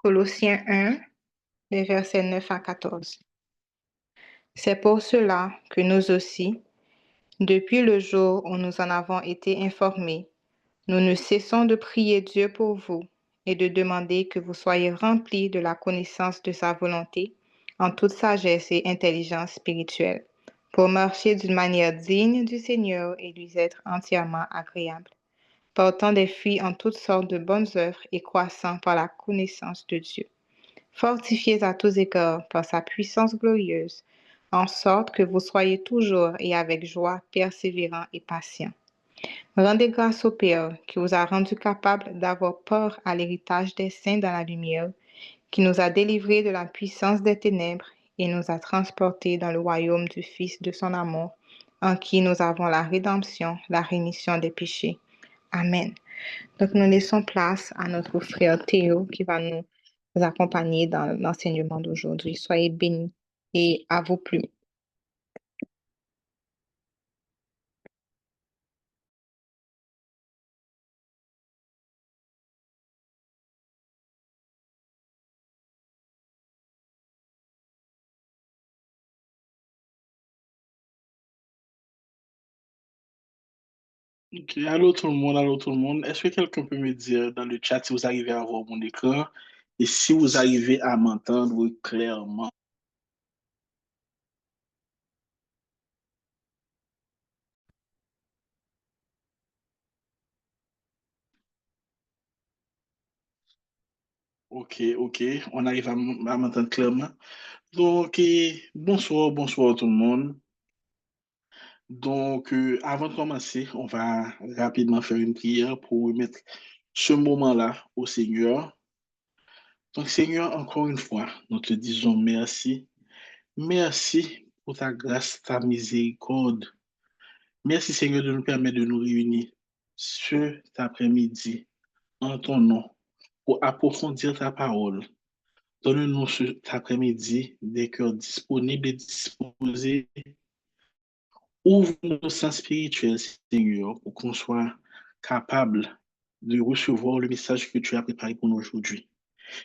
Colossiens 1, les versets 9 à 14. C'est pour cela que nous aussi, depuis le jour où nous en avons été informés, nous ne cessons de prier Dieu pour vous et de demander que vous soyez remplis de la connaissance de sa volonté en toute sagesse et intelligence spirituelle, pour marcher d'une manière digne du Seigneur et lui être entièrement agréable, portant des fruits en toutes sortes de bonnes œuvres et croissant par la connaissance de Dieu, fortifiés à tous égards par sa puissance glorieuse, en sorte que vous soyez toujours et avec joie persévérants et patients. Rendez grâce au Père qui vous a rendu capable d'avoir part à l'héritage des saints dans la lumière, qui nous a délivrés de la puissance des ténèbres et nous a transportés dans le royaume du Fils de son amour, en qui nous avons la rédemption, la rémission des péchés. Amen. Donc, nous laissons place à notre frère Théo qui va nous accompagner dans l'enseignement d'aujourd'hui. Soyez bénis et à vos plumes. Ok, allô tout le monde. Est-ce que quelqu'un peut me dire dans le chat si vous arrivez à voir mon écran et si vous arrivez à m'entendre clairement? Ok, ok, on arrive à m'entendre clairement. Donc, bonsoir tout le monde. Donc, avant de commencer, on va rapidement faire une prière pour remettre ce moment-là au Seigneur. Donc, Seigneur, encore une fois, nous te disons merci. Merci pour ta grâce, ta miséricorde. Merci Seigneur de nous permettre de nous réunir cet après-midi en ton nom pour approfondir ta parole. Donne-nous cet après-midi des cœurs disponibles et disposés. Ouvre nos sens spirituels, Seigneur, pour qu'on soit capable de recevoir le message que tu as préparé pour nous aujourd'hui.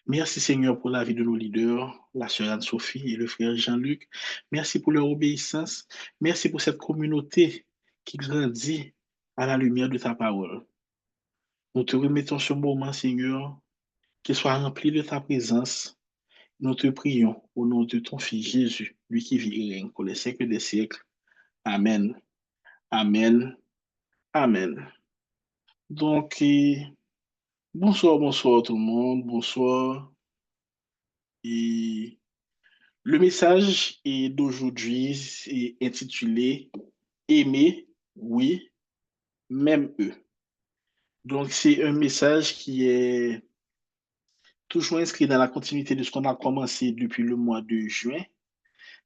Merci Seigneur pour la vie de nos leaders, la sœur Anne-Sophie et le frère Jean-Luc. Merci pour leur obéissance. Merci pour cette communauté qui grandit à la lumière de ta parole. Nous te remettons ce moment, Seigneur, qu'il soit rempli de ta présence. Nous te prions au nom de ton Fils Jésus, lui qui vit et règne pour les siècles des siècles. Amen. Amen. Amen. Donc, bonsoir tout le monde. Bonsoir. Et le message d'aujourd'hui est intitulé Aimer, oui, même eux. Donc, c'est un message qui est toujours inscrit dans la continuité de ce qu'on a commencé depuis le mois de juin,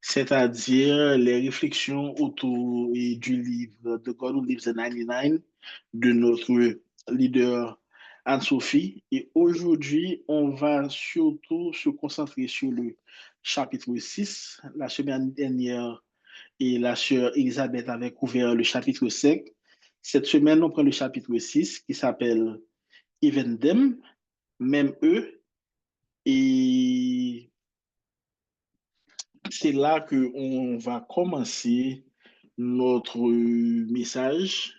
c'est-à-dire les réflexions autour du livre The God Who Lives in 99 de notre leader Anne-Sophie. Et aujourd'hui, on va surtout se concentrer sur le chapitre 6. La semaine dernière, et la sœur Elisabeth avait couvert le chapitre 5. Cette semaine, on prend le chapitre 6 qui s'appelle Even Them, même eux. Et c'est là qu'on va commencer notre message.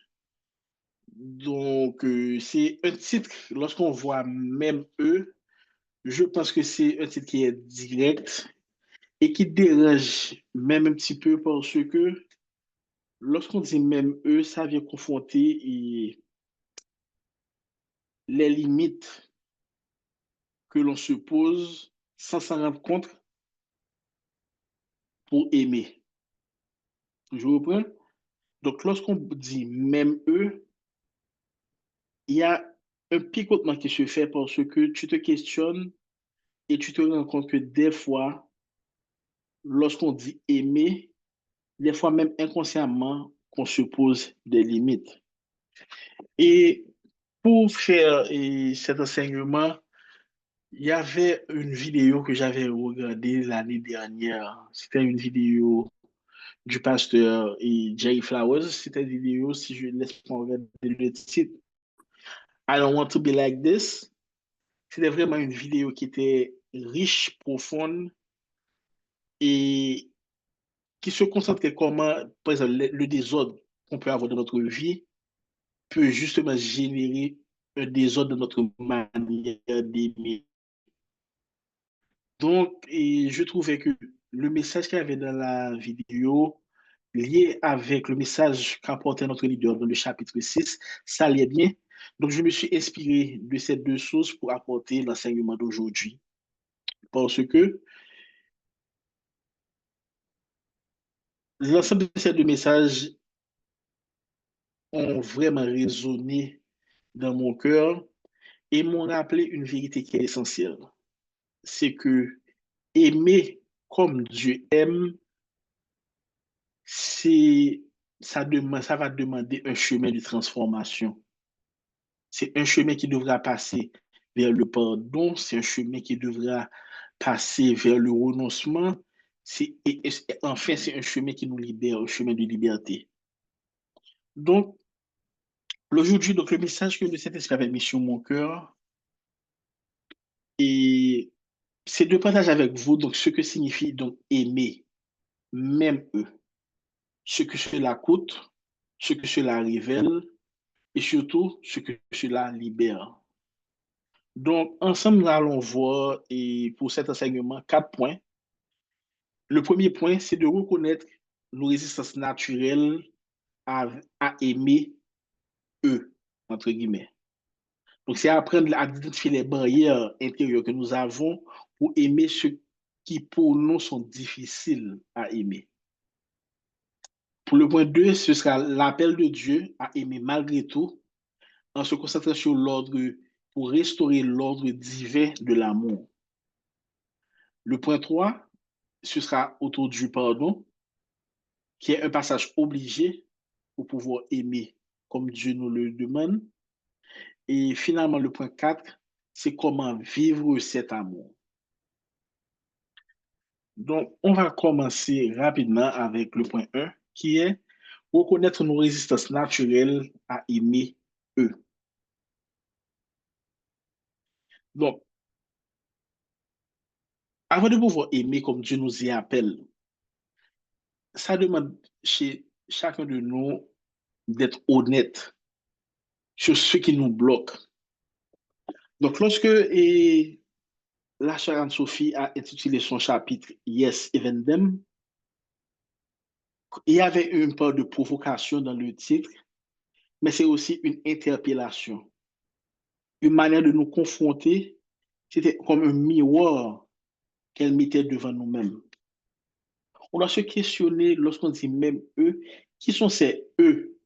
Donc, c'est un titre, lorsqu'on voit même eux, je pense que c'est un titre qui est direct et qui dérange même un petit peu parce que lorsqu'on dit même eux, ça vient confronter les limites que l'on se pose sans s'en rendre compte pour aimer. Je reprends. Donc, lorsqu'on dit même eux, il y a un picotement qui se fait parce que tu te questionnes et tu te rends compte que des fois, lorsqu'on dit aimer, des fois même inconsciemment, qu'on se pose des limites. Et pour faire cet enseignement, il y avait une vidéo que j'avais regardée l'année dernière. C'était une vidéo du pasteur Jay Flowers. C'était une vidéo, si je laisse pas regarder le titre, I don't want to be like this. C'était vraiment une vidéo qui était riche, profonde et qui se concentrait comment, par exemple, le désordre qu'on peut avoir dans notre vie peut justement générer un désordre dans notre manière d'aimer. Donc, et je trouvais que le message qu'il y avait dans la vidéo, lié avec le message qu'apportait notre leader dans le chapitre 6, ça allait bien. Donc, je me suis inspiré de ces deux choses pour apporter l'enseignement d'aujourd'hui. Parce que l'ensemble de ces deux messages ont vraiment résonné dans mon cœur et m'ont rappelé une vérité qui est essentielle. C'est que aimer comme Dieu aime, c'est, ça va demander un chemin de transformation. C'est un chemin qui devra passer vers le pardon, c'est un chemin qui devra passer vers le renoncement. Enfin, c'est un chemin qui nous libère, un chemin de liberté. Donc, aujourd'hui, donc, le message que le Saint-Esprit avait mis sur mon cœur, et c'est de partager avec vous donc, ce que signifie donc, aimer, même eux, ce que cela coûte, ce que cela révèle, et surtout ce que cela libère. Donc, ensemble, nous allons voir, et pour cet enseignement, 4 points. Le premier point, c'est de reconnaître nos résistances naturelles à aimer eux, entre guillemets. Donc, c'est apprendre à identifier les barrières intérieures que nous avons pour aimer ceux qui, pour nous, sont difficiles à aimer. Pour le point 2, ce sera l'appel de Dieu à aimer malgré tout, en se concentrant sur l'ordre, pour restaurer l'ordre divin de l'amour. Le point 3, ce sera autour du pardon, qui est un passage obligé pour pouvoir aimer comme Dieu nous le demande. Et finalement, le point 4, c'est comment vivre cet amour. Donc, on va commencer rapidement avec le point 1, qui est reconnaître nos résistances naturelles à aimer eux. Donc, avant de pouvoir aimer comme Dieu nous y appelle, ça demande chez chacun de nous d'être honnête sur ce qui nous bloque. Donc, lorsque la chère Anne-Sophie a intitulé son chapitre Yes, Even Them, il y avait une part de provocation dans le titre, mais c'est aussi une interpellation, une manière de nous confronter. C'était comme un miroir qu'elle mettait devant nous-mêmes. On doit se questionner lorsqu'on dit même eux, qui sont ces eux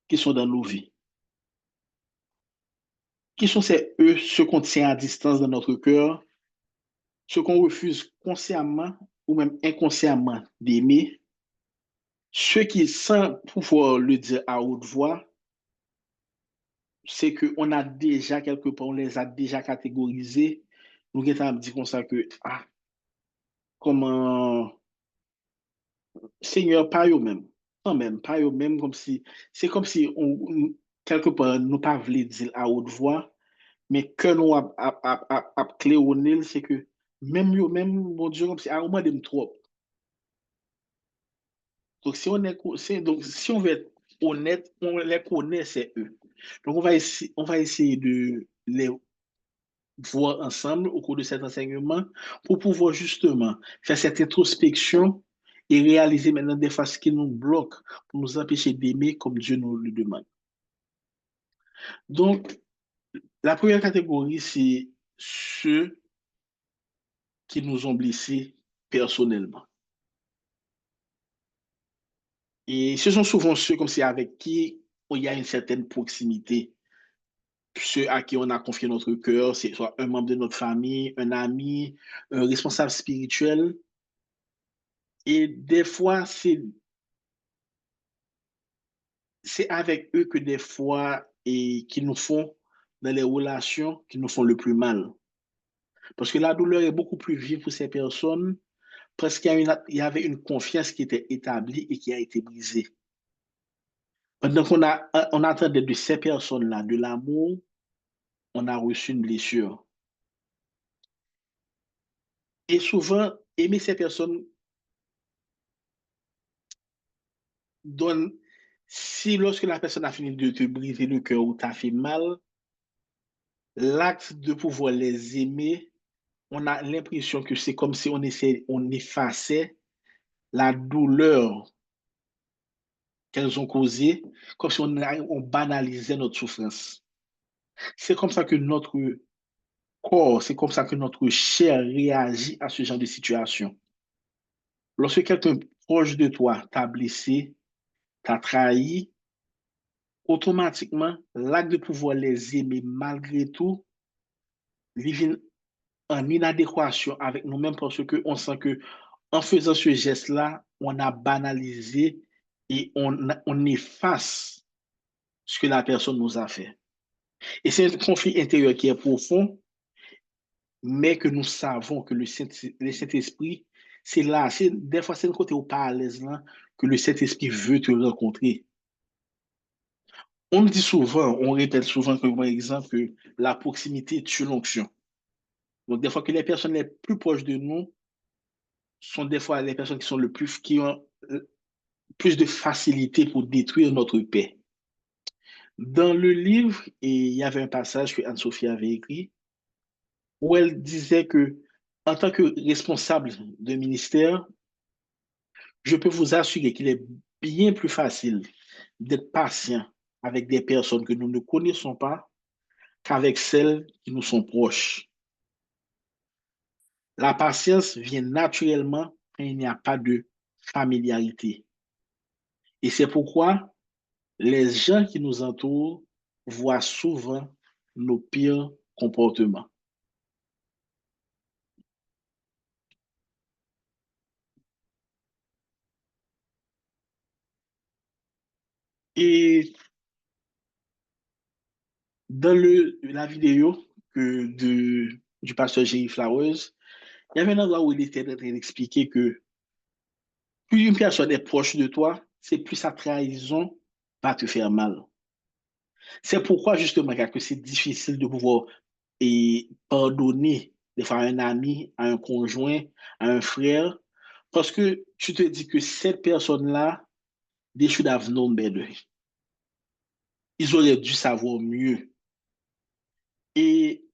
qui sont dans nos vies? Qui sont ces eux, ceux qu'on tient à distance dans notre cœur, ceux qu'on refuse consciemment ou même inconsciemment d'aimer, ceux qui, sans pouvoir le dire à haute voix, c'est qu'on a déjà quelque part, on les a déjà catégorisés. Nous avons dit comme ça que, ah, comment, Seigneur, pas eux-mêmes. Quand même, pas eux-mêmes, comme si, c'est comme si, quelque part, nous pas voulu dire à haute voix, mais que nous a clé au nez, c'est que, même eux-mêmes, mon Dieu, comme si, à un moment, de trop. Donc, donc, si on veut être honnête, on les connaît, c'est eux. Donc, on va essayer de les voir ensemble au cours de cet enseignement pour pouvoir justement faire cette introspection et réaliser maintenant des fois ce qui nous bloque pour nous empêcher d'aimer comme Dieu nous le demande. Donc, la première catégorie, c'est ceux qui nous ont blessés personnellement. Et ce sont souvent ceux comme c'est avec qui il y a une certaine proximité, ceux à qui on a confié notre cœur, c'est soit un membre de notre famille, un ami, un responsable spirituel. Et des fois, c'est avec eux que des fois, et qui nous font, dans les relations, qui nous font le plus mal. Parce que la douleur est beaucoup plus vive pour ces personnes, parce qu'il y avait une confiance qui était établie et qui a été brisée. Pendant on attendait de ces personnes-là de l'amour, on a reçu une blessure. Et souvent, aimer ces personnes donne, si lorsque la personne a fini de te briser le cœur ou t'a fait mal, l'acte de pouvoir les aimer, on a l'impression que c'est comme si on effaçait la douleur qu'elles ont causée, comme si on banalisait notre souffrance. C'est comme ça que notre corps, c'est comme ça que notre chair réagit à ce genre de situation. Lorsque quelqu'un proche de toi t'a blessé, t'a trahi, automatiquement, l'acte de pouvoir les aimer malgré tout, vivent en inadéquation avec nous-mêmes parce qu'on sent que en faisant ce geste-là, on a banalisé et on efface ce que la personne nous a fait. Et c'est un conflit intérieur qui est profond, mais que nous savons que le Saint-Esprit, c'est là, des fois c'est le côté où pas à l'aise là, que le Saint-Esprit veut te rencontrer. On le dit souvent, on répète souvent, par exemple, que la proximité tue l'onction. Donc, des fois que les personnes les plus proches de nous sont des fois les personnes qui sont qui ont plus de facilité pour détruire notre paix. Dans le livre, il y avait un passage que Anne-Sophie avait écrit où elle disait que, en tant que responsable de ministère, je peux vous assurer qu'il est bien plus facile d'être patient avec des personnes que nous ne connaissons pas qu'avec celles qui nous sont proches. La patience vient naturellement quand il n'y a pas de familiarité. Et c'est pourquoi les gens qui nous entourent voient souvent nos pires comportements. Et dans la vidéo du pasteur Jerry Flowers, il y avait un endroit où il était en train d'expliquer que plus une personne est proche de toi, c'est plus sa trahison va te faire mal. C'est pourquoi justement que c'est difficile de pouvoir pardonner des fois à un ami, à un conjoint, à un frère, parce que tu te dis que cette personne-là, they should have known better. Ils auraient dû savoir mieux. Et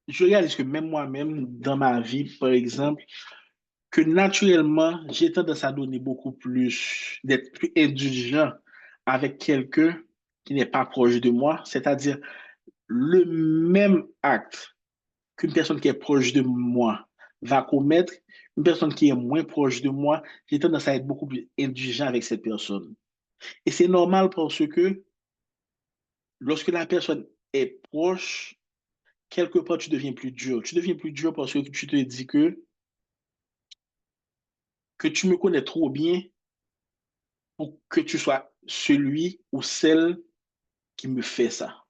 je réalise que même moi-même, dans ma vie, par exemple, que naturellement, j'ai tendance à donner beaucoup plus, d'être plus indulgent avec quelqu'un qui n'est pas proche de moi, c'est-à-dire le même acte qu'une personne qui est proche de moi va commettre, une personne qui est moins proche de moi, j'ai tendance à être beaucoup plus indulgent avec cette personne. Et c'est normal parce que lorsque la personne est proche, quelque part, tu deviens plus dur. Tu deviens plus dur parce que tu te dis que tu me connais trop bien pour que tu sois celui ou celle qui me fait ça.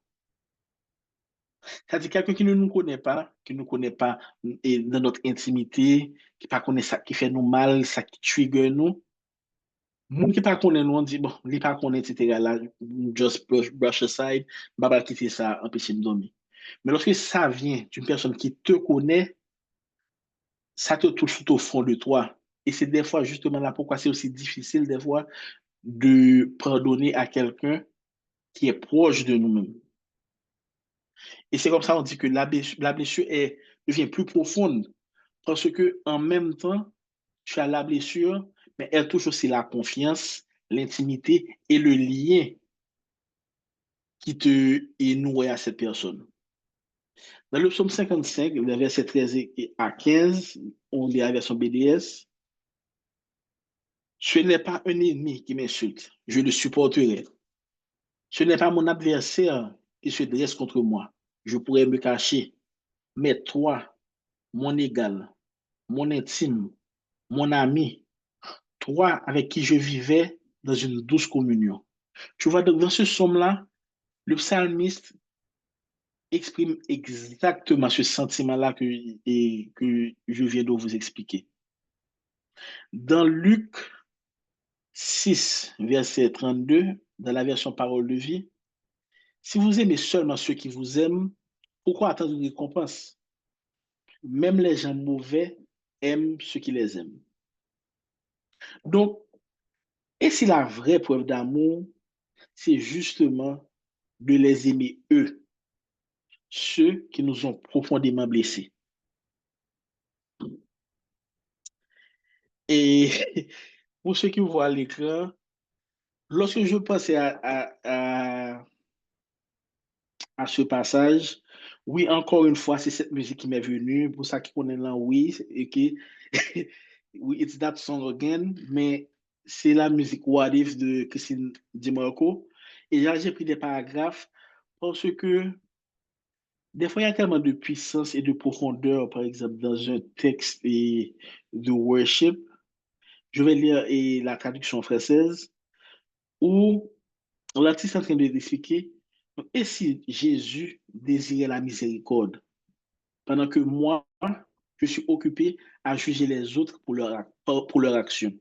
C'est-à-dire quelqu'un qui ne nous connaît pas et dans notre intimité, qui ne connaît ça, qui fait nous mal, ça qui trigger nous. Moun qui pas connaît nous, on dit, bon, li pas connaît, etc. Là, just brush aside, baba quitter ça, empêcher de dormir. Mais lorsque ça vient d'une personne qui te connaît, ça te touche tout au fond de toi. Et c'est des fois justement là pourquoi c'est aussi difficile des fois de pardonner à quelqu'un qui est proche de nous-mêmes. Et c'est comme ça on dit que la blessure devient plus profonde parce que en même temps, tu as la blessure, mais elle touche aussi la confiance, l'intimité et le lien qui te est noué à cette personne. Dans le psaume 55, le verset 13 à 15, on lit la version BDS. Ce n'est pas un ennemi qui m'insulte, je le supporterai. Ce n'est pas mon adversaire qui se dresse contre moi. Je pourrais me cacher. Mais toi, mon égal, mon intime, mon ami, toi avec qui je vivais dans une douce communion. Tu vois, donc dans ce psaume-là, le psalmiste exprime exactement ce sentiment-là que je viens de vous expliquer. Dans Luc 6, verset 32, dans la version Parole de vie, si vous aimez seulement ceux qui vous aiment, pourquoi attendre une récompense? même les gens mauvais aiment ceux qui les aiment. Donc, et si la vraie preuve d'amour, c'est justement de les aimer eux, ceux qui nous ont profondément blessés. Et pour ceux qui voient l'écran, lorsque je pensais à ce passage, oui, encore une fois, c'est cette musique qui m'est venue, pour ça qui connaît là, oui, et qui, oui, it's that song again, mais c'est la musique What If de Christine DiMarco. Et là, j'ai pris des paragraphes parce que des fois, il y a tellement de puissance et de profondeur, par exemple, dans un texte de worship. Je vais lire la traduction française où l'artiste est en train de l'expliquer. Et si Jésus désirait la miséricorde, pendant que moi, je suis occupé à juger les autres pour leur action.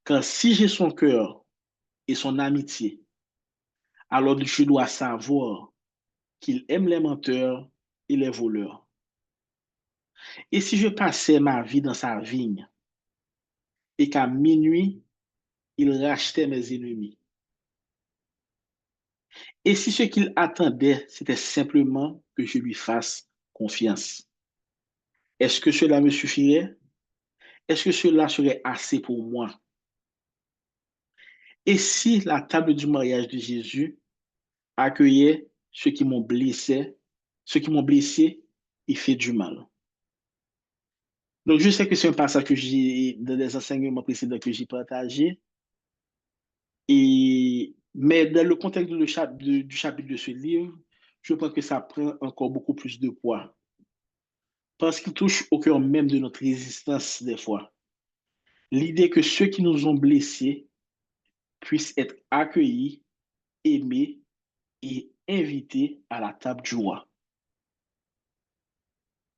Car si j'ai son cœur et son amitié, alors je dois savoir qu'il aime les menteurs et les voleurs. Et si je passais ma vie dans sa vigne et qu'à minuit, il rachetait mes ennemis. Et si ce qu'il attendait, c'était simplement que je lui fasse confiance. Est-ce que cela me suffirait? Est-ce que cela serait assez pour moi? Et si la table du mariage de Jésus accueillait ceux qui m'ont blessé et fait du mal? Donc, je sais que c'est un passage que j'ai, dans des enseignements précédents que j'ai partagé, mais dans le contexte du chapitre de ce livre, je pense que ça prend encore beaucoup plus de poids parce qu'il touche au cœur même de notre résistance des fois. L'idée que ceux qui nous ont blessés puissent être accueillis, aimés et invités à la table du roi.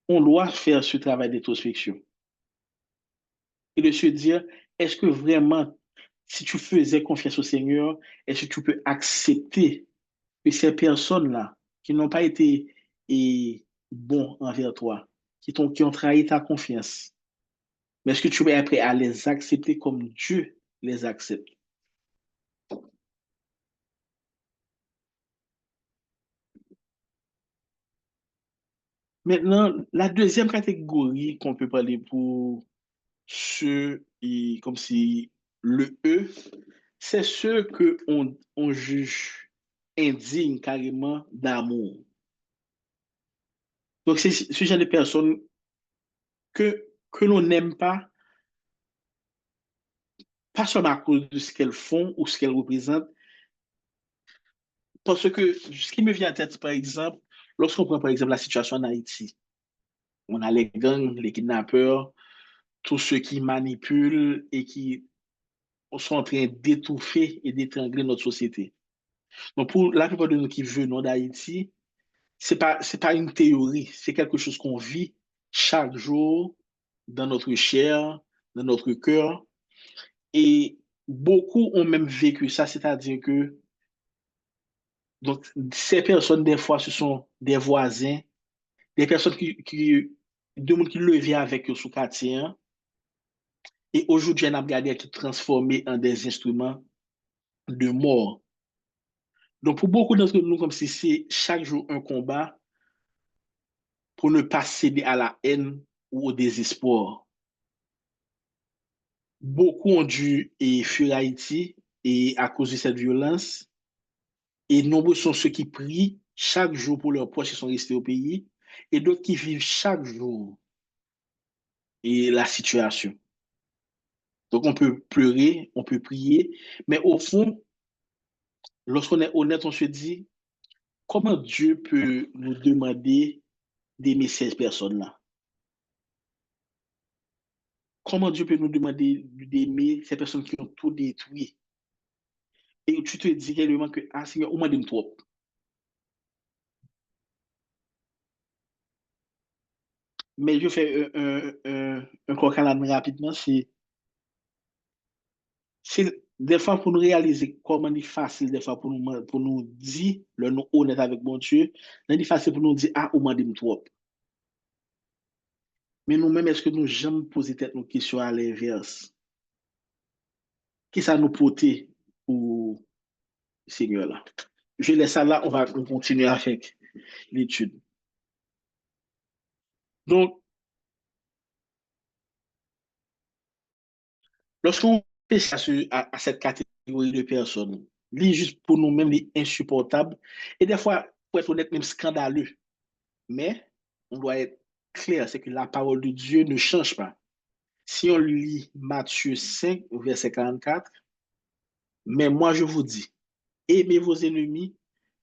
On doit faire ce travail d'introspection et de se dire, est-ce que vraiment, si tu faisais confiance au Seigneur, est-ce que tu peux accepter que ces personnes-là, qui n'ont pas été bons envers toi, qui ont trahi ta confiance, mais est-ce que tu es prêt à les accepter comme Dieu les accepte? Maintenant, la deuxième catégorie qu'on peut parler pour ceux, comme si le E, c'est ceux que on juge indignes carrément d'amour. Donc, c'est ce genre de personnes que l'on n'aime pas seulement à cause de ce qu'elles font ou ce qu'elles représentent, parce que ce qui me vient à tête, par exemple, lorsqu'on prend par exemple la situation en Haïti, on a les gangs, les kidnappeurs, tous ceux qui manipulent et qui sont en train d'étouffer et d'étrangler notre société. Donc, pour la plupart de nous qui venons d'Haïti, c'est pas une théorie, c'est quelque chose qu'on vit chaque jour dans notre chair, dans notre cœur. Et beaucoup ont même vécu ça, c'est-à-dire que donc, ces personnes, des fois, ce sont des voisins, des personnes de monde qui levaient avec eux sous quartier, hein. Et aujourd'hui, on a regardé qui transformé en des instruments de mort. Donc, pour beaucoup d'entre nous, comme si c'est chaque jour un combat pour ne pas céder à la haine ou au désespoir. Beaucoup ont dû fuir Haïti et à cause de cette violence. Et nombreux sont ceux qui prient chaque jour pour leurs proches qui sont restés au pays et d'autres qui vivent chaque jour la situation. Donc on peut pleurer, on peut prier, mais au fond, lorsqu'on est honnête, on se dit, comment Dieu peut nous demander d'aimer ces personnes-là? Comment Dieu peut nous demander d'aimer ces personnes qui ont tout détruit? Et tu te dis réellement que, ah Seigneur, au moins de trop. Mais je fais un coq à l'âne rapidement, c'est des fois pour nous réaliser comment c'est facile, des fois pour nous dire, le nous honnête avec mon Dieu, c'est facile pour nous dire, ah, au moins de trop. Mais nous-mêmes, est-ce que nous jamais posé tête nos questions à l'inverse? Qui ça nous porter pour Seigneur là? Je laisse ça là, on va continuer avec l'étude. Donc, lorsqu'on fait à cette catégorie de personnes, c'est juste pour nous-mêmes, les insupportable et des fois, pour être honnête, même scandaleux. Mais on doit être clair, c'est que la parole de Dieu ne change pas. Si on lit Matthieu 5, verset 44, mais moi je vous dis, aimez vos ennemis,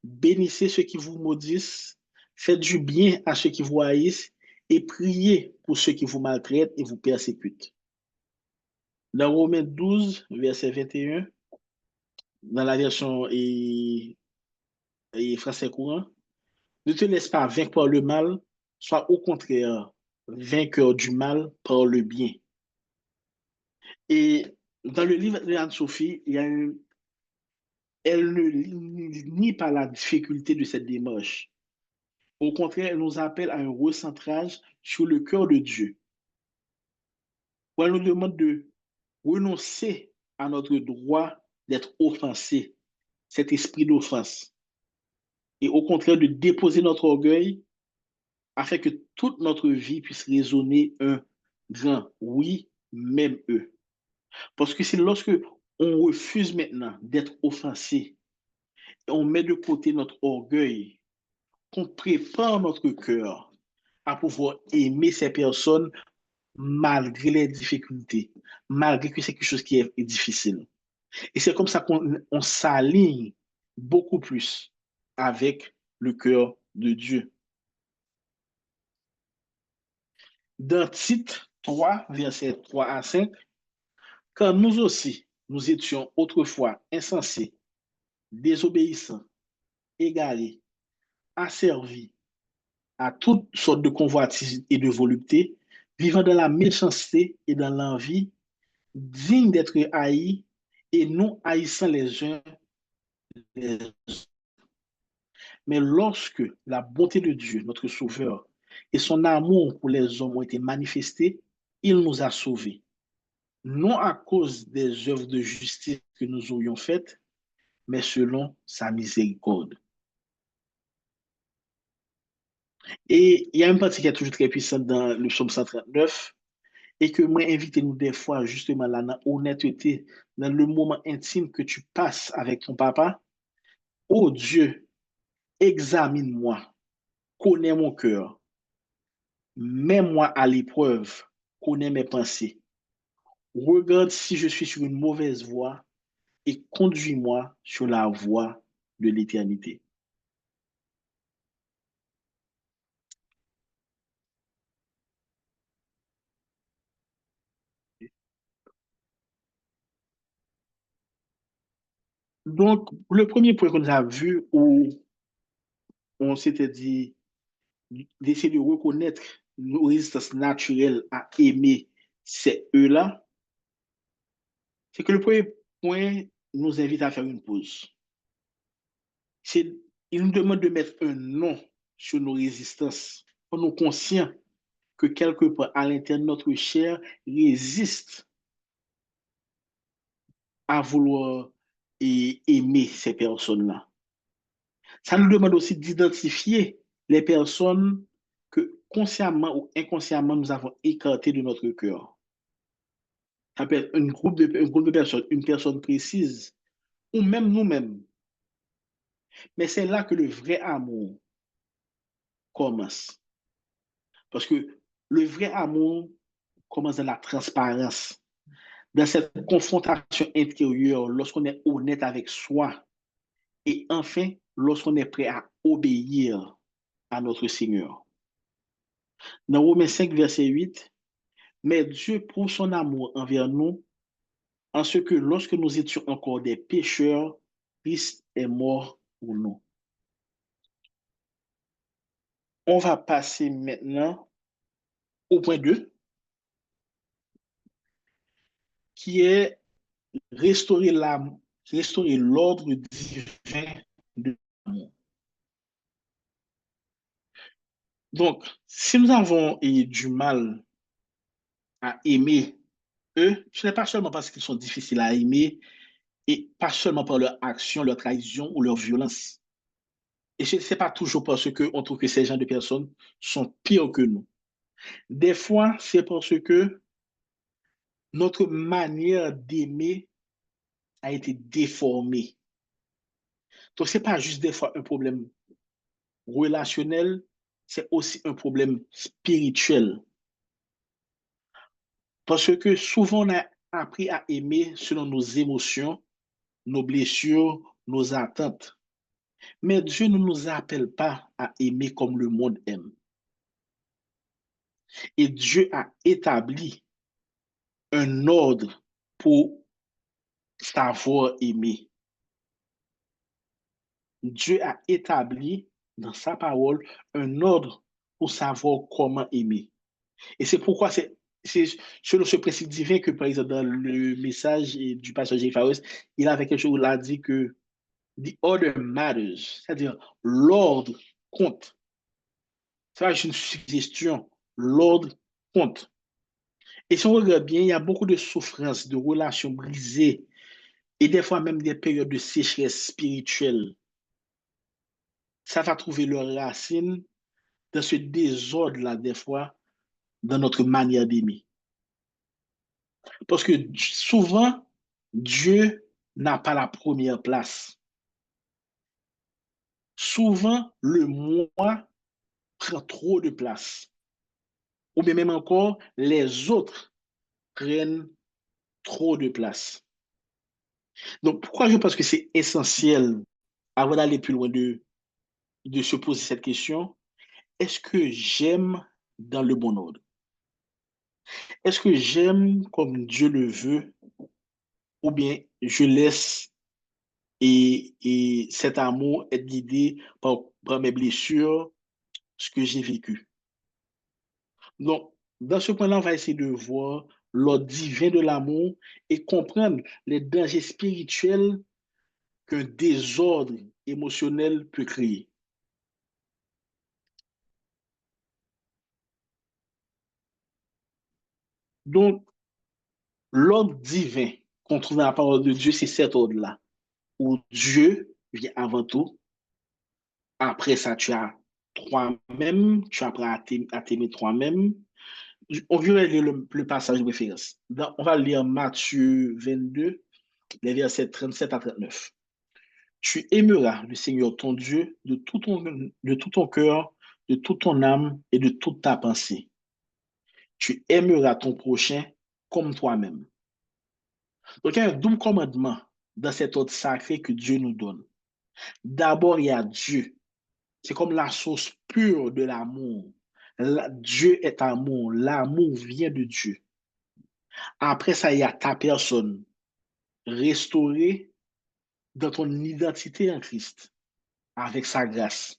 bénissez ceux qui vous maudissent, faites du bien à ceux qui vous haïssent et priez pour ceux qui vous maltraitent et vous persécutent. Dans Romains 12, verset 21, dans la version français courant, ne te laisse pas vaincre par le mal, sois au contraire vainqueur du mal par le bien. Et dans le livre de Anne-Sophie, elle ne nie pas la difficulté de cette démarche. Au contraire, elle nous appelle à un recentrage sur le cœur de Dieu. Où elle nous demande de renoncer à notre droit d'être offensé, cet esprit d'offense, et au contraire de déposer notre orgueil afin que toute notre vie puisse résonner un grand oui, même eux. Parce que c'est lorsque on refuse maintenant d'être offensé, et on met de côté notre orgueil, qu'on prépare notre cœur à pouvoir aimer ces personnes malgré les difficultés, malgré que c'est quelque chose qui est difficile. Et c'est comme ça qu'on s'aligne beaucoup plus avec le cœur de Dieu. Dans Tite 3, versets 3 à 5, quand nous aussi, nous étions autrefois insensés, désobéissants, égarés, asservis à toutes sortes de convoitises et de voluptés, vivant dans la méchanceté et dans l'envie, dignes d'être haïs et non haïssant les uns les autres. Mais lorsque la bonté de Dieu, notre Sauveur, et son amour pour les hommes ont été manifestés, il nous a sauvés. Non à cause des œuvres de justice que nous aurions faites, mais selon sa miséricorde. Et il y a une partie qui est toujours très puissante dans le psaume 139, et que moi, invitez-nous des fois, justement, là, dans honnêteté, dans le moment intime que tu passes avec ton papa. Oh Dieu, examine-moi, connais mon cœur, mets-moi à l'épreuve, connais mes pensées. Regarde si je suis sur une mauvaise voie et conduis-moi sur la voie de l'éternité. Donc, le premier point qu'on a vu où on s'était dit d'essayer de reconnaître nos résistances naturelles à aimer ces eux-là, c'est que le premier point nous invite à faire une pause. C'est, il nous demande de mettre un nom sur nos résistances, pour nous conscients que quelque part à l'intérieur de notre chair résiste à vouloir aimer ces personnes-là. Ça nous demande aussi d'identifier les personnes que consciemment ou inconsciemment nous avons écartées de notre cœur. Ça peut être un groupe de personnes, une personne précise, ou même nous-mêmes. Mais c'est là que le vrai amour commence. Parce que le vrai amour commence dans la transparence, dans cette confrontation intérieure, lorsqu'on est honnête avec soi, et enfin, lorsqu'on est prêt à obéir à notre Seigneur. Dans Romains 5, verset 8, mais Dieu prouve son amour envers nous en ce que lorsque nous étions encore des pécheurs, Christ est mort pour nous. On va passer maintenant au point 2, qui est restaurer l'ordre divin de l'amour. Donc, si nous avons du mal à aimer eux, ce n'est pas seulement parce qu'ils sont difficiles à aimer et pas seulement par leur action, leur trahison ou leur violence. Et ce n'est pas toujours parce qu'on trouve que ces gens de personnes sont pires que nous. Des fois, c'est parce que notre manière d'aimer a été déformée. Donc, ce n'est pas juste des fois un problème relationnel, c'est aussi un problème spirituel. Parce que souvent, on a appris à aimer selon nos émotions, nos blessures, nos attentes. Mais Dieu ne nous appelle pas à aimer comme le monde aime. Et Dieu a établi un ordre pour savoir aimer. Dieu a établi dans sa parole un ordre pour savoir comment aimer. Et c'est pourquoi c'est selon ce principe divin que, par exemple, dans le message du pasteur J. Faust, il avait quelque chose où il a dit que the order matters, c'est-à-dire l'ordre compte. C'est pas juste une suggestion, l'ordre compte. Et si on regarde bien, il y a beaucoup de souffrances, de relations brisées et des fois même des périodes de sécheresse spirituelle. Ça va trouver leur racine dans ce désordre-là, des fois, dans notre manière d'aimer. Parce que souvent, Dieu n'a pas la première place. Souvent, le moi prend trop de place. Ou bien même encore, les autres prennent trop de place. Donc, pourquoi je pense que c'est essentiel, avant d'aller plus loin, de se poser cette question, est-ce que j'aime dans le bon ordre? Est-ce que j'aime comme Dieu le veut ou bien je laisse et cet amour être guidé par mes blessures, ce que j'ai vécu? Donc, dans ce point-là, on va essayer de voir l'ordre divin de l'amour et comprendre les dangers spirituels qu'un désordre émotionnel peut créer. Donc, l'ordre divin qu'on trouve dans la parole de Dieu, c'est cet ordre-là, où Dieu vient avant tout. Après ça, tu as toi-même, tu apprends à t'aimer toi-même. On va lire le passage de référence. On va lire Matthieu 22, les versets 37 à 39. Tu aimeras le Seigneur ton Dieu de tout ton cœur, de toute ton âme et de toute ta pensée. Tu aimeras ton prochain comme toi-même. Donc, il y a un double commandement dans cet ordre sacré que Dieu nous donne. D'abord, il y a Dieu. C'est comme la source pure de l'amour. Dieu est amour. L'amour vient de Dieu. Après ça, il y a ta personne restaurée dans ton identité en Christ avec sa grâce.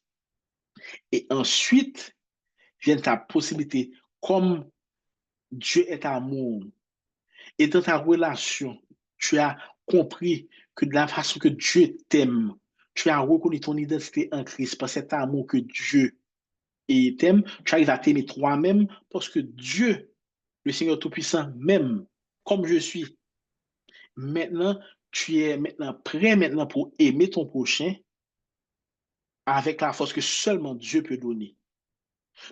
Et ensuite, vient ta possibilité, comme Dieu est amour, et dans ta relation, tu as compris que de la façon que Dieu t'aime, tu as reconnu ton identité en Christ par cet amour que Dieu t'aime, tu arrives à t'aimer toi-même parce que Dieu, le Seigneur Tout-Puissant, m'aime comme je suis. Maintenant, tu es maintenant prêt maintenant pour aimer ton prochain avec la force que seulement Dieu peut donner.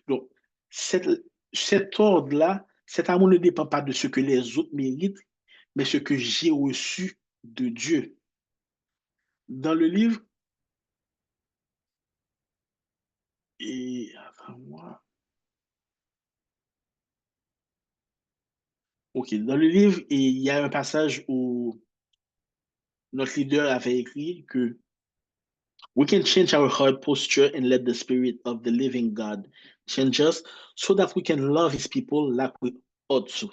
Donc, cette, cet ordre-là, cet amour ne dépend pas de ce que les autres méritent, mais ce que j'ai reçu de Dieu. Dans le livre, et attends-moi. OK, dans le livre, il y a un passage où notre leader avait écrit que we can change our heart posture and let the spirit of the living God change us so that we can love his people like we ought to.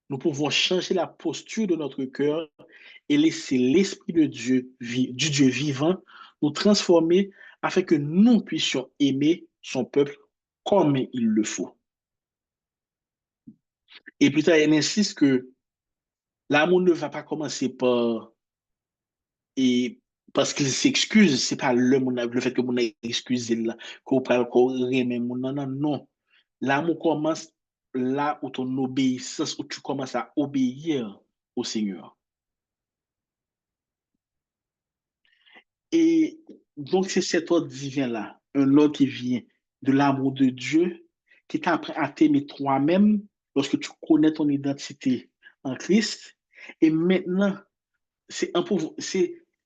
Nous pouvons changer la posture de notre cœur et laisser l'Esprit de Dieu, du Dieu vivant, nous transformer afin que nous puissions aimer son peuple comme il le faut. Et plus tard, elle insiste que l'amour ne va pas commencer par et parce qu'il s'excuse, c'est pas le fait que mon a excusé là, qu'on parle qu'on remet mon non non non. L'amour commence là où ton obéissance, où tu commences à obéir au Seigneur. Et donc, c'est cet ordre divin-là, un ordre qui vient de l'amour de Dieu, qui t'apprend à t'aimer toi-même lorsque tu connais ton identité en Christ. Et maintenant, c'est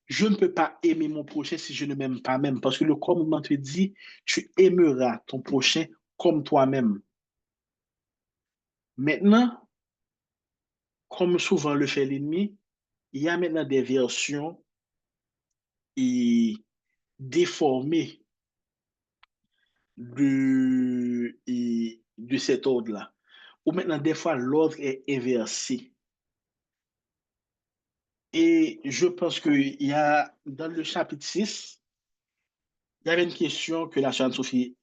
je ne peux pas aimer mon prochain si je ne m'aime pas même, parce que le commandement te dit, tu aimeras ton prochain comme toi-même. Maintenant, comme souvent le fait l'ennemi, il y a maintenant des versions et déformées de cet ordre-là. Ou maintenant, des fois, l'ordre est inversé. Et je pense qu'il y a, dans le chapitre 6, il y avait une question que la sœur Sophie,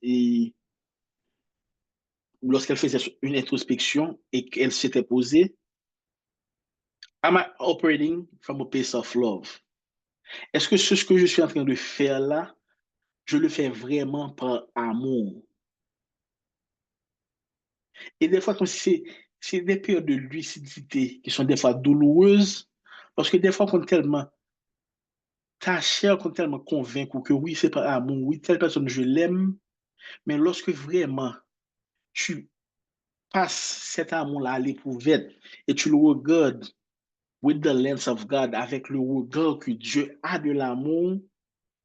lorsqu'elle faisait une introspection et qu'elle s'était posée, Am I operating from a place of love? Est-ce que ce que je suis en train de faire là, je le fais vraiment par amour? Et des fois, comme si c'est des périodes de lucidité qui sont des fois douloureuses, parce que des fois, quand tellement, ta chair quand tellement convaincue que oui, c'est par amour, oui, telle personne, je l'aime, mais lorsque vraiment tu passes cet amour-là à l'éprouvette et tu le regardes with the lens of God, avec le regard que Dieu a de l'amour,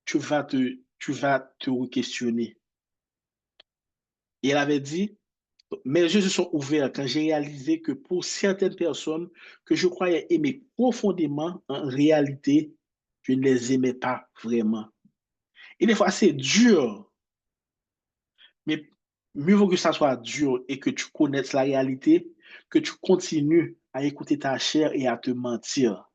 tu vas te questionner. Et elle avait dit, mes yeux se sont ouverts quand j'ai réalisé que pour certaines personnes que je croyais aimer profondément, en réalité, je ne les aimais pas vraiment. Et des fois, c'est dur, mais mieux vaut que ça soit dur et que tu connaisses la réalité, que tu continues à écouter ta chair et à te mentir.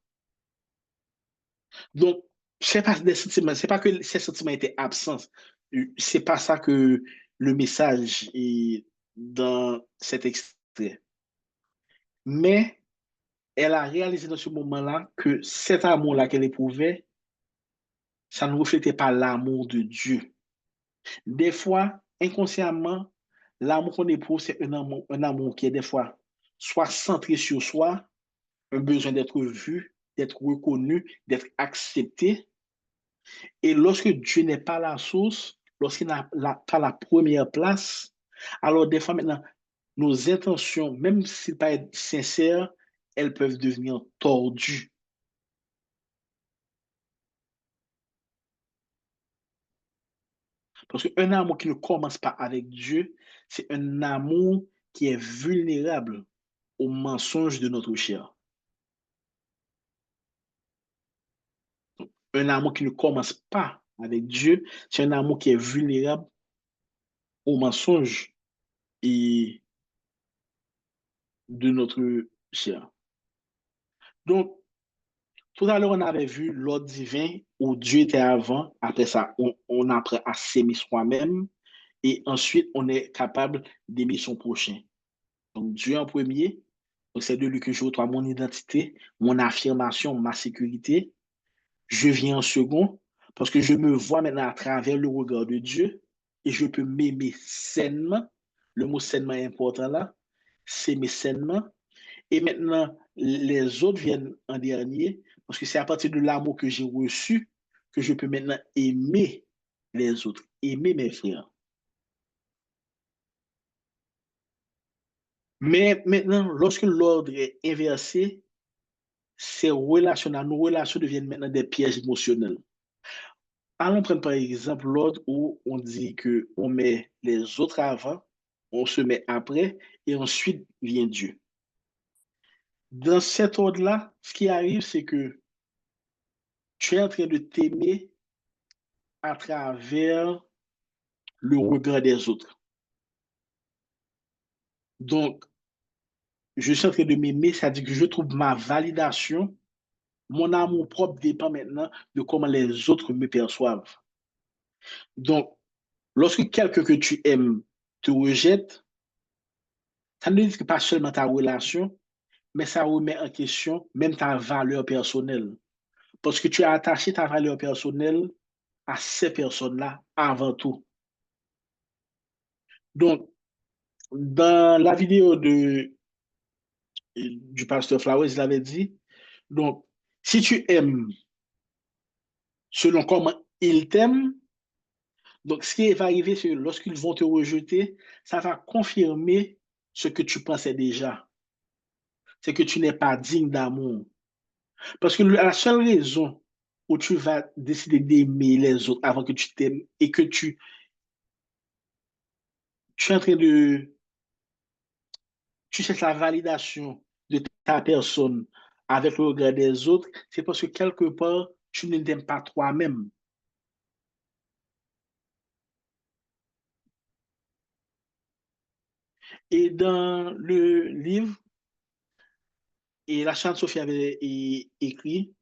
Donc, c'est pas des sentiments, c'est pas que ces sentiments étaient absents. C'est pas ça que le message est dans cet extrait. Mais elle a réalisé dans ce moment-là que cet amour-là qu'elle éprouvait, ça ne reflétait pas l'amour de Dieu. Des fois, inconsciemment, l'amour qu'on éprouve, c'est un amour qui est des fois soit centré sur soi, un besoin d'être vu, d'être reconnu, d'être accepté. Et lorsque Dieu n'est pas la source, lorsqu'il n'a pas la première place, alors des fois maintenant, nos intentions, même s'ils ne peuvent pas être sincères, elles peuvent devenir tordues. Parce qu'un amour qui ne commence pas avec Dieu, c'est un amour qui est vulnérable aux mensonges de notre chair. Un amour qui ne commence pas avec Dieu, c'est un amour qui est vulnérable aux mensonges et de notre chair. Donc, tout à l'heure, on avait vu l'ordre divin où Dieu était avant. Après ça, on apprend à s'aimer soi-même et ensuite, on est capable d'aimer son prochain. Donc, Dieu en premier, donc c'est de lui que je retrouve mon identité, mon affirmation, ma sécurité. Je viens en second parce que je me vois maintenant à travers le regard de Dieu et je peux m'aimer sainement. Le mot sainement est important là. S'aimer sainement. Et maintenant, les autres viennent en dernier parce que c'est à partir de l'amour que j'ai reçu que je peux maintenant aimer les autres, aimer mes frères. Mais maintenant, lorsque l'ordre est inversé, nos relations deviennent maintenant des pièges émotionnels. Allons prendre par exemple l'ordre où on dit que on met les autres avant, on se met après, et ensuite vient Dieu. Dans cet ordre-là, ce qui arrive, c'est que tu es en train de t'aimer à travers le regard des autres. Donc, je suis en train de m'aimer, c'est-à-dire que je trouve ma validation, mon amour propre dépend maintenant de comment les autres me perçoivent. Donc, lorsque quelqu'un que tu aimes te rejette, ça ne dit pas seulement ta relation, mais ça remet en question même ta valeur personnelle. Parce que tu as attaché ta valeur personnelle à ces personnes-là avant tout. Donc, Dans la vidéo du pasteur Flowers, il avait dit, donc, si tu aimes selon comment il t'aime, donc ce qui va arriver, c'est que lorsqu'ils vont te rejeter, ça va confirmer ce que tu pensais déjà. C'est que tu n'es pas digne d'amour. Parce que la seule raison où tu vas décider d'aimer les autres avant que tu t'aimes et que tu es en train de, tu cherches la validation de ta personne avec le regard des autres, c'est parce que quelque part, tu ne t'aimes pas toi-même. Et dans le livre, et la chante Sophie avait écrit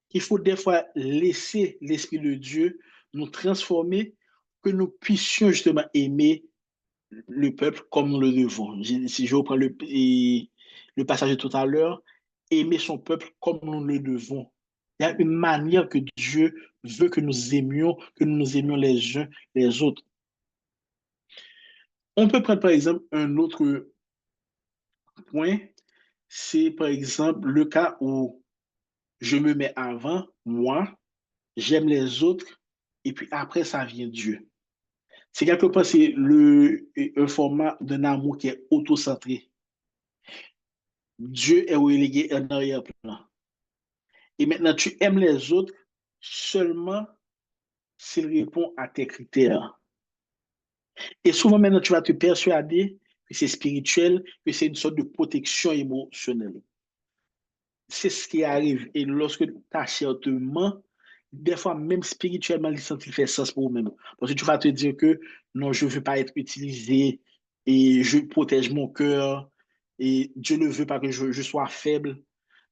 qu'il faut des fois laisser l'Esprit de Dieu nous transformer, que nous puissions justement aimer le peuple comme nous le devons. Si je reprends le passage de tout à l'heure, aimer son peuple comme nous le devons. Il y a une manière que Dieu veut que nous nous aimions les uns les autres. On peut prendre par exemple un autre point, c'est par exemple le cas où je me mets avant, moi, j'aime les autres, et puis après, ça vient Dieu. C'est quelque part, c'est un format d'un amour qui est autocentré. Dieu est relégué en arrière-plan. Et maintenant, tu aimes les autres seulement s'ils répondent à tes critères. Et souvent, maintenant, tu vas te persuader que c'est spirituel, que c'est une sorte de protection émotionnelle. C'est ce qui arrive. Et lorsque ta chair te ment, des fois, même spirituellement, il fait sens pour vous-même. Parce que tu vas te dire que non, je ne veux pas être utilisé et je protège mon cœur et Dieu ne veut pas que je sois faible.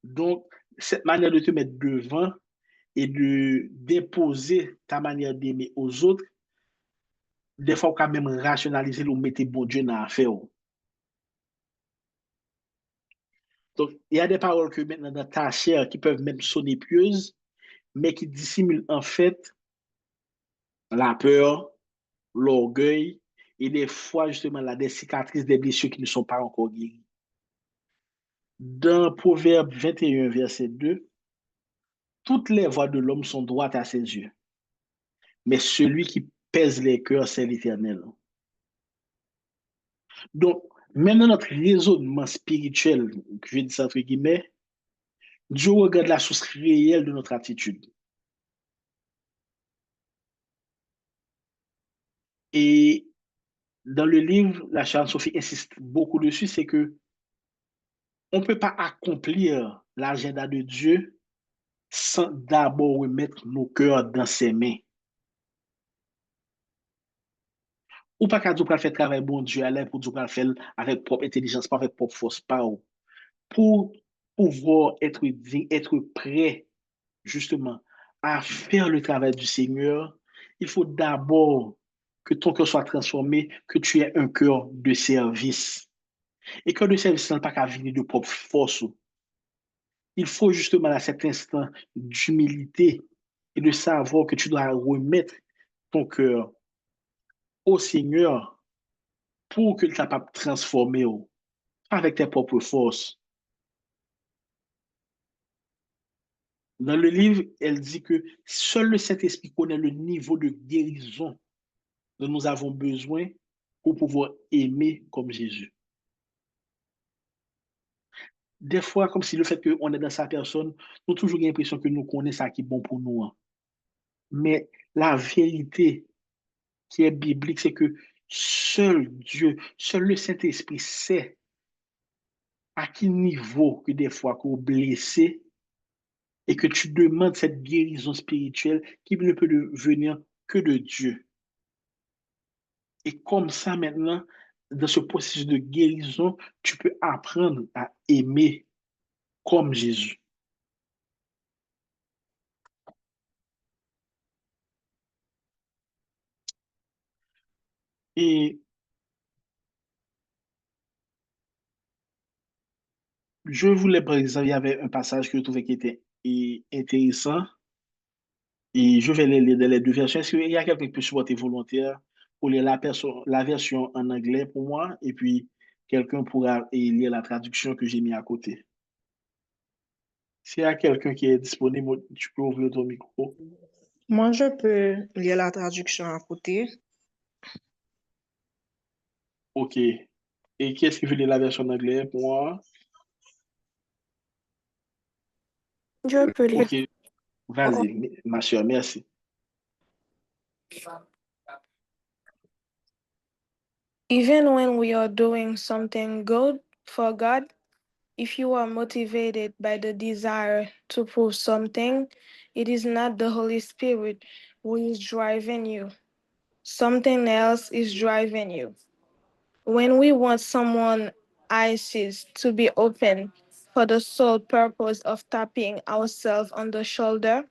Donc, cette manière de te mettre devant et d'imposer ta manière d'aimer aux autres, des fois, quand même rationaliser ou mettre bon Dieu dans l'affaire. Donc, il y a des paroles que maintenant dans ta chair qui peuvent même sonner pieuses, mais qui dissimulent en fait la peur, l'orgueil et des fois justement des cicatrices, des blessures qui ne sont pas encore guéries. Dans Proverbe 21, verset 2, toutes les voies de l'homme sont droites à ses yeux, mais celui qui pèse les cœurs, c'est l'Éternel. Donc, même dans notre raisonnement spirituel, je vais dire ça entre guillemets, Dieu regarde la source réelle de notre attitude. Et dans le livre, la Charles Sophie insiste beaucoup dessus, c'est que on ne peut pas accomplir l'agenda de Dieu sans d'abord remettre nos cœurs dans ses mains. Ou pas qu'à Dieu faire travail bon Dieu à l'aide pour Dieu faire avec propre intelligence, pas avec propre force, pas pour pouvoir être digne, être prêt justement à faire le travail du Seigneur, il faut d'abord que ton cœur soit transformé, que tu aies un cœur de service. Et cœur de service n'est pas qu'à venir de propre force. Il faut justement à cet instant d'humilité et de savoir que tu dois remettre ton cœur au Seigneur pour qu'il soit capable de transformer avec tes propres forces. Dans le livre, elle dit que seul le Saint-Esprit connaît le niveau de guérison dont nous avons besoin pour pouvoir aimer comme Jésus. Des fois, comme si le fait qu'on est dans sa personne, nous avons toujours l'impression que nous connaissons ça qui est bon pour nous. Mais la vérité qui est biblique, c'est que seul Dieu, seul le Saint-Esprit sait à quel niveau que des fois qu'on est blessé et que tu demandes cette guérison spirituelle qui ne peut venir que de Dieu. Et comme ça, maintenant, dans ce processus de guérison, tu peux apprendre à aimer comme Jésus. Et je voulais, par exemple, il y avait un passage que je trouvais qui était intéressant et je vais les lire dans les deux versions. Est-ce qu'il y a quelqu'un qui peut supporter volontaire pour lire la version en anglais pour moi, et puis quelqu'un pourra lire la traduction que j'ai mis à côté. S'il y a quelqu'un qui est disponible, tu peux ouvrir ton micro. Moi, je peux lire la traduction à côté. OK. Et qui est-ce qui veut lire la version en anglais pour moi? Je peux lire. OK. Vas-y, ma chère, merci. Even when we are doing something good for God, if you are motivated by the desire to prove something, it is not the Holy Spirit who is driving you. Something else is driving you. When we want someone eyes to be open for the sole purpose of tapping ourselves on the shoulder,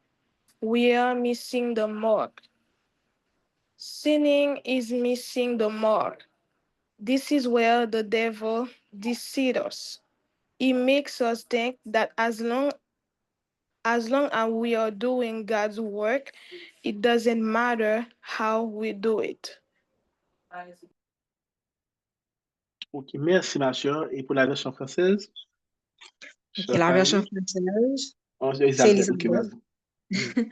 we are missing the mark. Sinning is missing the mark. This is where the devil deceives us. He makes us think that as long as we are doing God's work, it doesn't matter how we do it. OK, merci, ma chère. Et pour la version française? Ok, Chère la version Fanny? française, Oh, c'est Elisabeth, OK, Elisabeth. vas-y.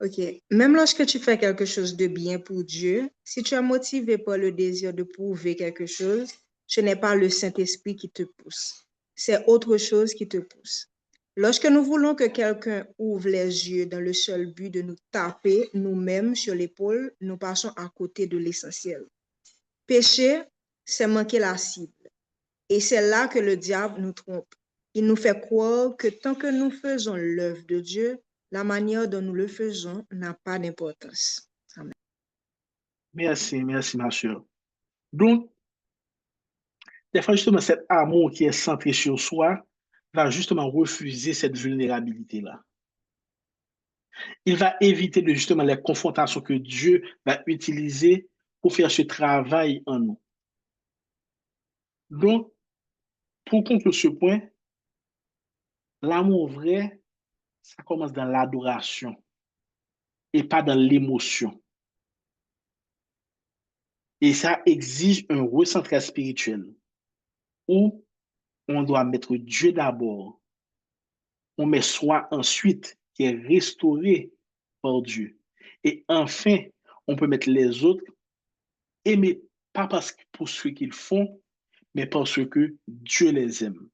Ok. Même lorsque tu fais quelque chose de bien pour Dieu, si tu es motivé par le désir de prouver quelque chose, ce n'est pas le Saint-Esprit qui te pousse. C'est autre chose qui te pousse. Lorsque nous voulons que quelqu'un ouvre les yeux dans le seul but de nous taper nous-mêmes sur l'épaule, nous passons à côté de l'essentiel. Pécher, c'est manquer la cible. Et c'est là que le diable nous trompe. Il nous fait croire que tant que nous faisons l'œuvre de Dieu, la manière dont nous le faisons n'a pas d'importance. Amen. Merci, ma chère. Donc, des fois, justement, cet amour qui est centré sur soi va justement refuser cette vulnérabilité-là. Il va éviter justement les confrontations que Dieu va utiliser pour faire ce travail en nous. Donc, pour conclure ce point, l'amour vrai, ça commence dans l'adoration et pas dans l'émotion. Et ça exige un recentrage spirituel où on doit mettre Dieu d'abord, on met soi ensuite, qui est restauré par Dieu. Et enfin, on peut mettre les autres, aimer pas parce que pour ce qu'ils font, mais parce que Dieu les aime.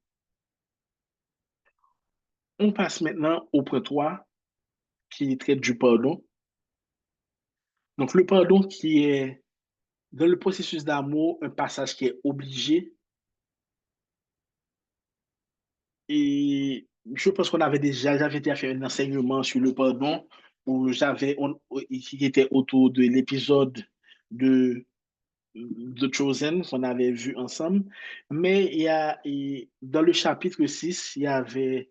On passe maintenant au point 3 qui traite du pardon. Donc, le pardon qui est dans le processus d'amour, un passage qui est obligé. Et je pense qu'on avait j'avais déjà fait un enseignement sur le pardon où qui était autour de l'épisode de, de Chosen qu'on avait vu ensemble. Mais dans le chapitre 6, il y avait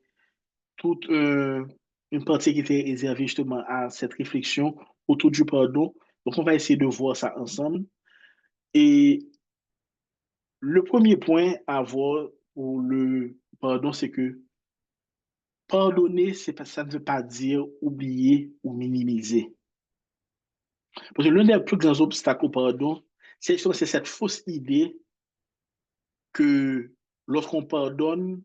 toute une partie qui était réservée justement à cette réflexion autour du pardon. Donc, on va essayer de voir ça ensemble. Et le premier point à voir pour le pardon, c'est que pardonner, ça ne veut pas dire oublier ou minimiser. Parce que l'un des plus grands obstacles au pardon, c'est cette fausse idée que lorsqu'on pardonne,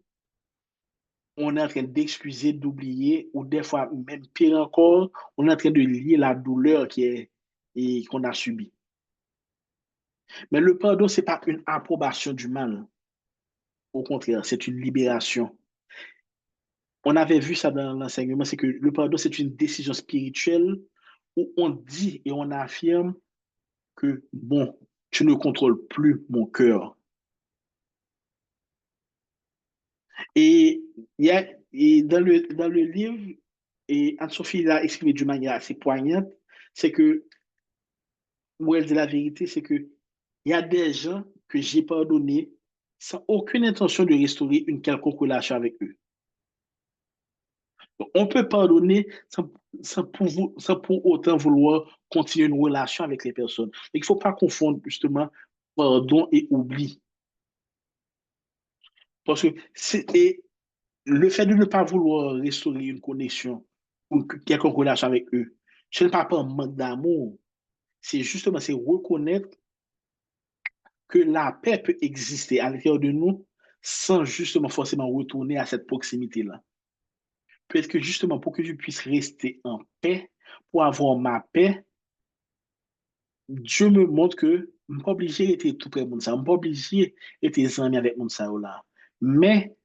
on est en train d'excuser, d'oublier, ou des fois, même pire encore, on est en train de lier la douleur qu'on a subie. Mais le pardon, ce n'est pas une approbation du mal. Au contraire, c'est une libération. On avait vu ça dans l'enseignement, c'est que le pardon, c'est une décision spirituelle où on dit et on affirme que, bon, tu ne contrôles plus mon cœur. Et, et dans le livre, et Anne-Sophie l'a exprimé d'une manière assez poignante, c'est que, où elle dit la vérité, c'est que il y a des gens que j'ai pardonnés sans aucune intention de restaurer une quelconque relation avec eux. Donc, on peut pardonner sans pour autant vouloir continuer une relation avec les personnes. Il ne faut pas confondre justement pardon et oubli. Parce que et le fait de ne pas vouloir restaurer une connexion ou quelconque relation avec eux, ce n'est pas un manque d'amour, c'est justement c'est reconnaître que la paix peut exister à l'intérieur de nous sans justement forcément retourner à cette proximité-là. Peut-être que justement pour que je puisse rester en paix, pour avoir ma paix, Dieu me montre que je ne suis pas obligé d'être tout près de mon ça, je ne suis pas obligé d'être amis avec mon ça là. Mais,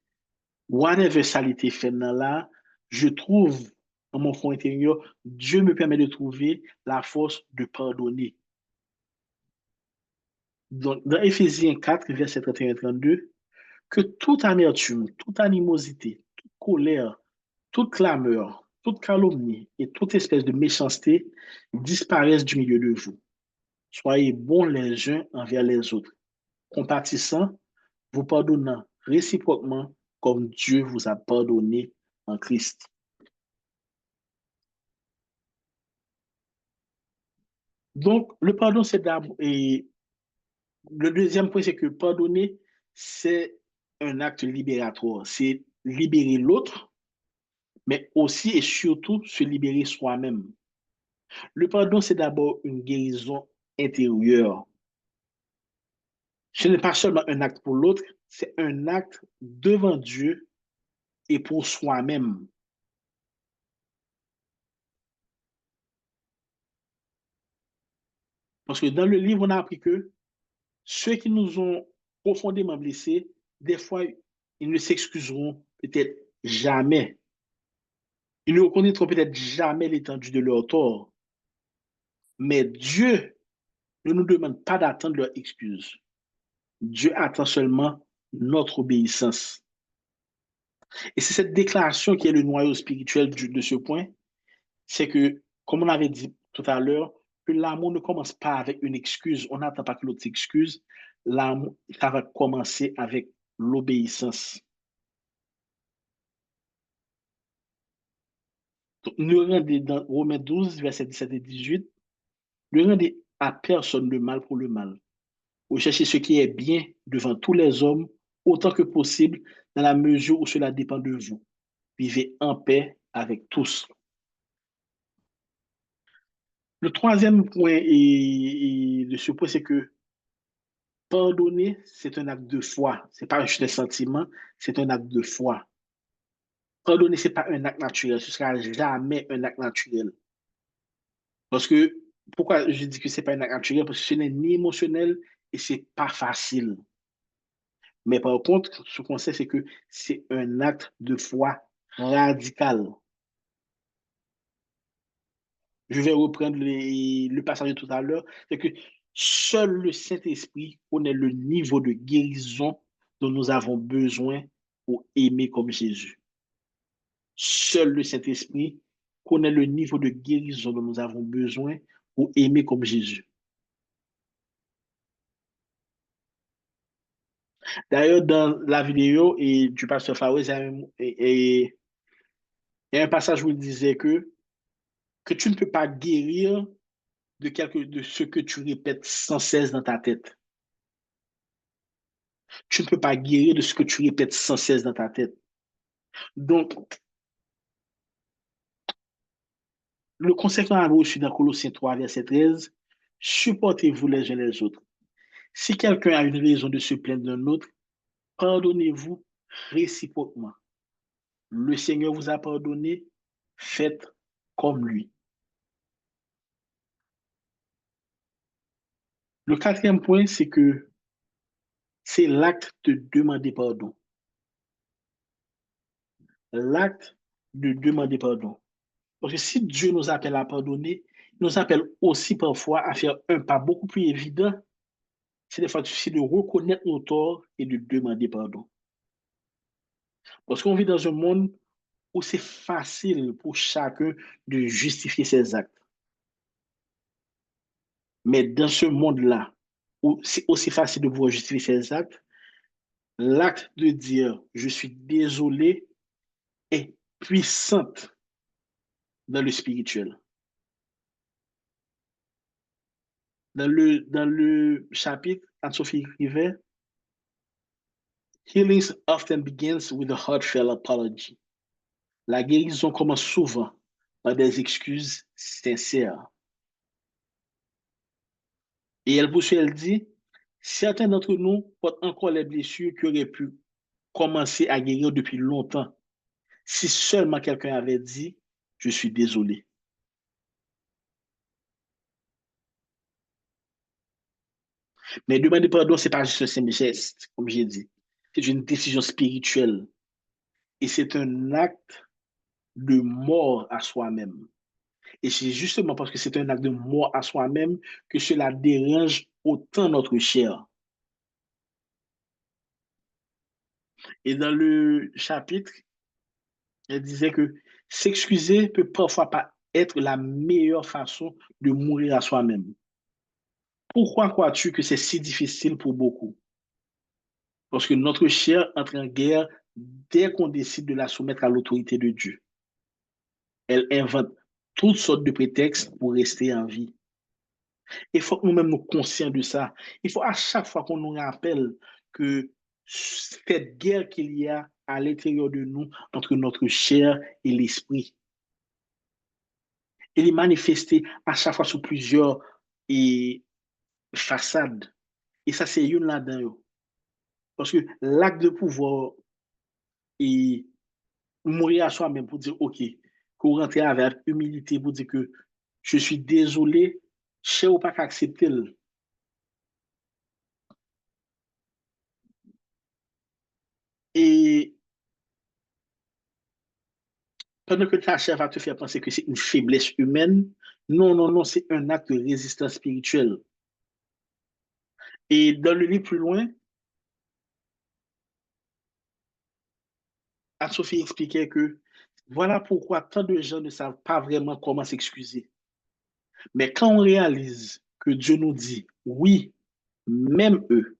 whatever ça a été fait là, je trouve dans mon fond intérieur, Dieu me permet de trouver la force de pardonner. Donc, dans Éphésiens 4, verset 31 et 32, que toute amertume, toute animosité, toute colère, toute clameur, toute calomnie et toute espèce de méchanceté disparaissent du milieu de vous. Soyez bons les uns envers les autres, compatissants, vous pardonnant réciproquement comme Dieu vous a pardonné en Christ. Donc, le pardon, c'est d'abord. Et le deuxième point, c'est que pardonner, c'est un acte libératoire. C'est libérer l'autre, mais aussi et surtout se libérer soi-même. Le pardon, c'est d'abord une guérison intérieure. Ce n'est pas seulement un acte pour l'autre, c'est un acte devant Dieu et pour soi-même. Parce que dans le livre, on a appris que ceux qui nous ont profondément blessés, des fois, ils ne s'excuseront peut-être jamais. Ils ne reconnaîtront peut-être jamais l'étendue de leur tort. Mais Dieu ne nous demande pas d'attendre leur excuse. Dieu attend seulement notre obéissance. Et c'est cette déclaration qui est le noyau spirituel de ce point, c'est que, comme on avait dit tout à l'heure, que l'amour ne commence pas avec une excuse. On n'attend pas que l'autre s'excuse. L'amour, ça va commencer avec l'obéissance. Ne rendez dans Romains 12, versets 17 et 18, ne rendez à personne le mal pour le mal. Recherchez ce qui est bien devant tous les hommes, autant que possible, dans la mesure où cela dépend de vous. Vivez en paix avec tous. Le troisième point de ce point, c'est que pardonner, c'est un acte de foi. Ce n'est pas juste un sentiment, c'est un acte de foi. Pardonner, ce n'est pas un acte naturel. Ce ne sera jamais un acte naturel. Parce que, pourquoi je dis que ce n'est pas un acte naturel? Parce que ce n'est ni émotionnel et ce n'est pas facile. Mais par contre, ce qu'on sait, c'est que c'est un acte de foi radical. Je vais reprendre le passage de tout à l'heure. C'est que seul le Saint-Esprit connaît le niveau de guérison dont nous avons besoin pour aimer comme Jésus. Seul le Saint-Esprit connaît le niveau de guérison dont nous avons besoin pour aimer comme Jésus. D'ailleurs, dans la vidéo du pasteur Faouez, il y a un passage où il disait que tu ne peux pas guérir de ce que tu répètes sans cesse dans ta tête. Tu ne peux pas guérir de ce que tu répètes sans cesse dans ta tête. Donc, le conseil qu'on a reçu dans Colossiens 3, verset 13, supportez-vous les uns les autres. Si quelqu'un a une raison de se plaindre d'un autre, pardonnez-vous réciproquement. Le Seigneur vous a pardonné, faites comme lui. Le quatrième point, c'est que c'est l'acte de demander pardon. L'acte de demander pardon. Parce que si Dieu nous appelle à pardonner, il nous appelle aussi parfois à faire un pas beaucoup plus évident. C'est des fois difficile de reconnaître nos torts et de demander pardon. Parce qu'on vit dans un monde où c'est facile pour chacun de justifier ses actes. Mais dans ce monde-là, où c'est aussi facile de pouvoir justifier ses actes, l'acte de dire je suis désolé est puissante dans le spirituel. Dans le chapitre, Anne-Sophie écrivait, Healing often begins with a heartfelt apology. La guérison commence souvent par des excuses sincères. Et elle poursuit, elle dit, certains d'entre nous portent encore les blessures qui auraient pu commencer à guérir depuis longtemps si seulement quelqu'un avait dit, je suis désolé. Mais demander pardon, ce n'est pas juste un simple geste, comme j'ai dit. C'est une décision spirituelle. Et c'est un acte de mort à soi-même. Et c'est justement parce que c'est un acte de mort à soi-même que cela dérange autant notre chair. Et dans le chapitre, elle disait que s'excuser peut parfois pas être la meilleure façon de mourir à soi-même. Pourquoi crois-tu que c'est si difficile pour beaucoup? Parce que notre chair entre en guerre dès qu'on décide de la soumettre à l'autorité de Dieu. Elle invente toutes sortes de prétextes pour rester en vie. Il faut que nous-mêmes nous conscients de ça. Il faut à chaque fois qu'on nous rappelle que cette guerre qu'il y a à l'intérieur de nous entre notre chair et l'esprit, elle est manifestée à chaque fois sous plusieurs façades. Et ça, c'est une là-dedans. Parce que l'acte de pouvoir et mourir à soi-même pour dire, OK, pour rentrer avec humilité, pour dire que je suis désolé, je ne pas accepter. Et pendant que ta chair va te faire penser que c'est une faiblesse humaine, non, non, non, c'est un acte de résistance spirituelle. Et dans le livre plus loin, Anne-Sophie expliquait que voilà pourquoi tant de gens ne savent pas vraiment comment s'excuser. Mais quand on réalise que Dieu nous dit oui, même eux,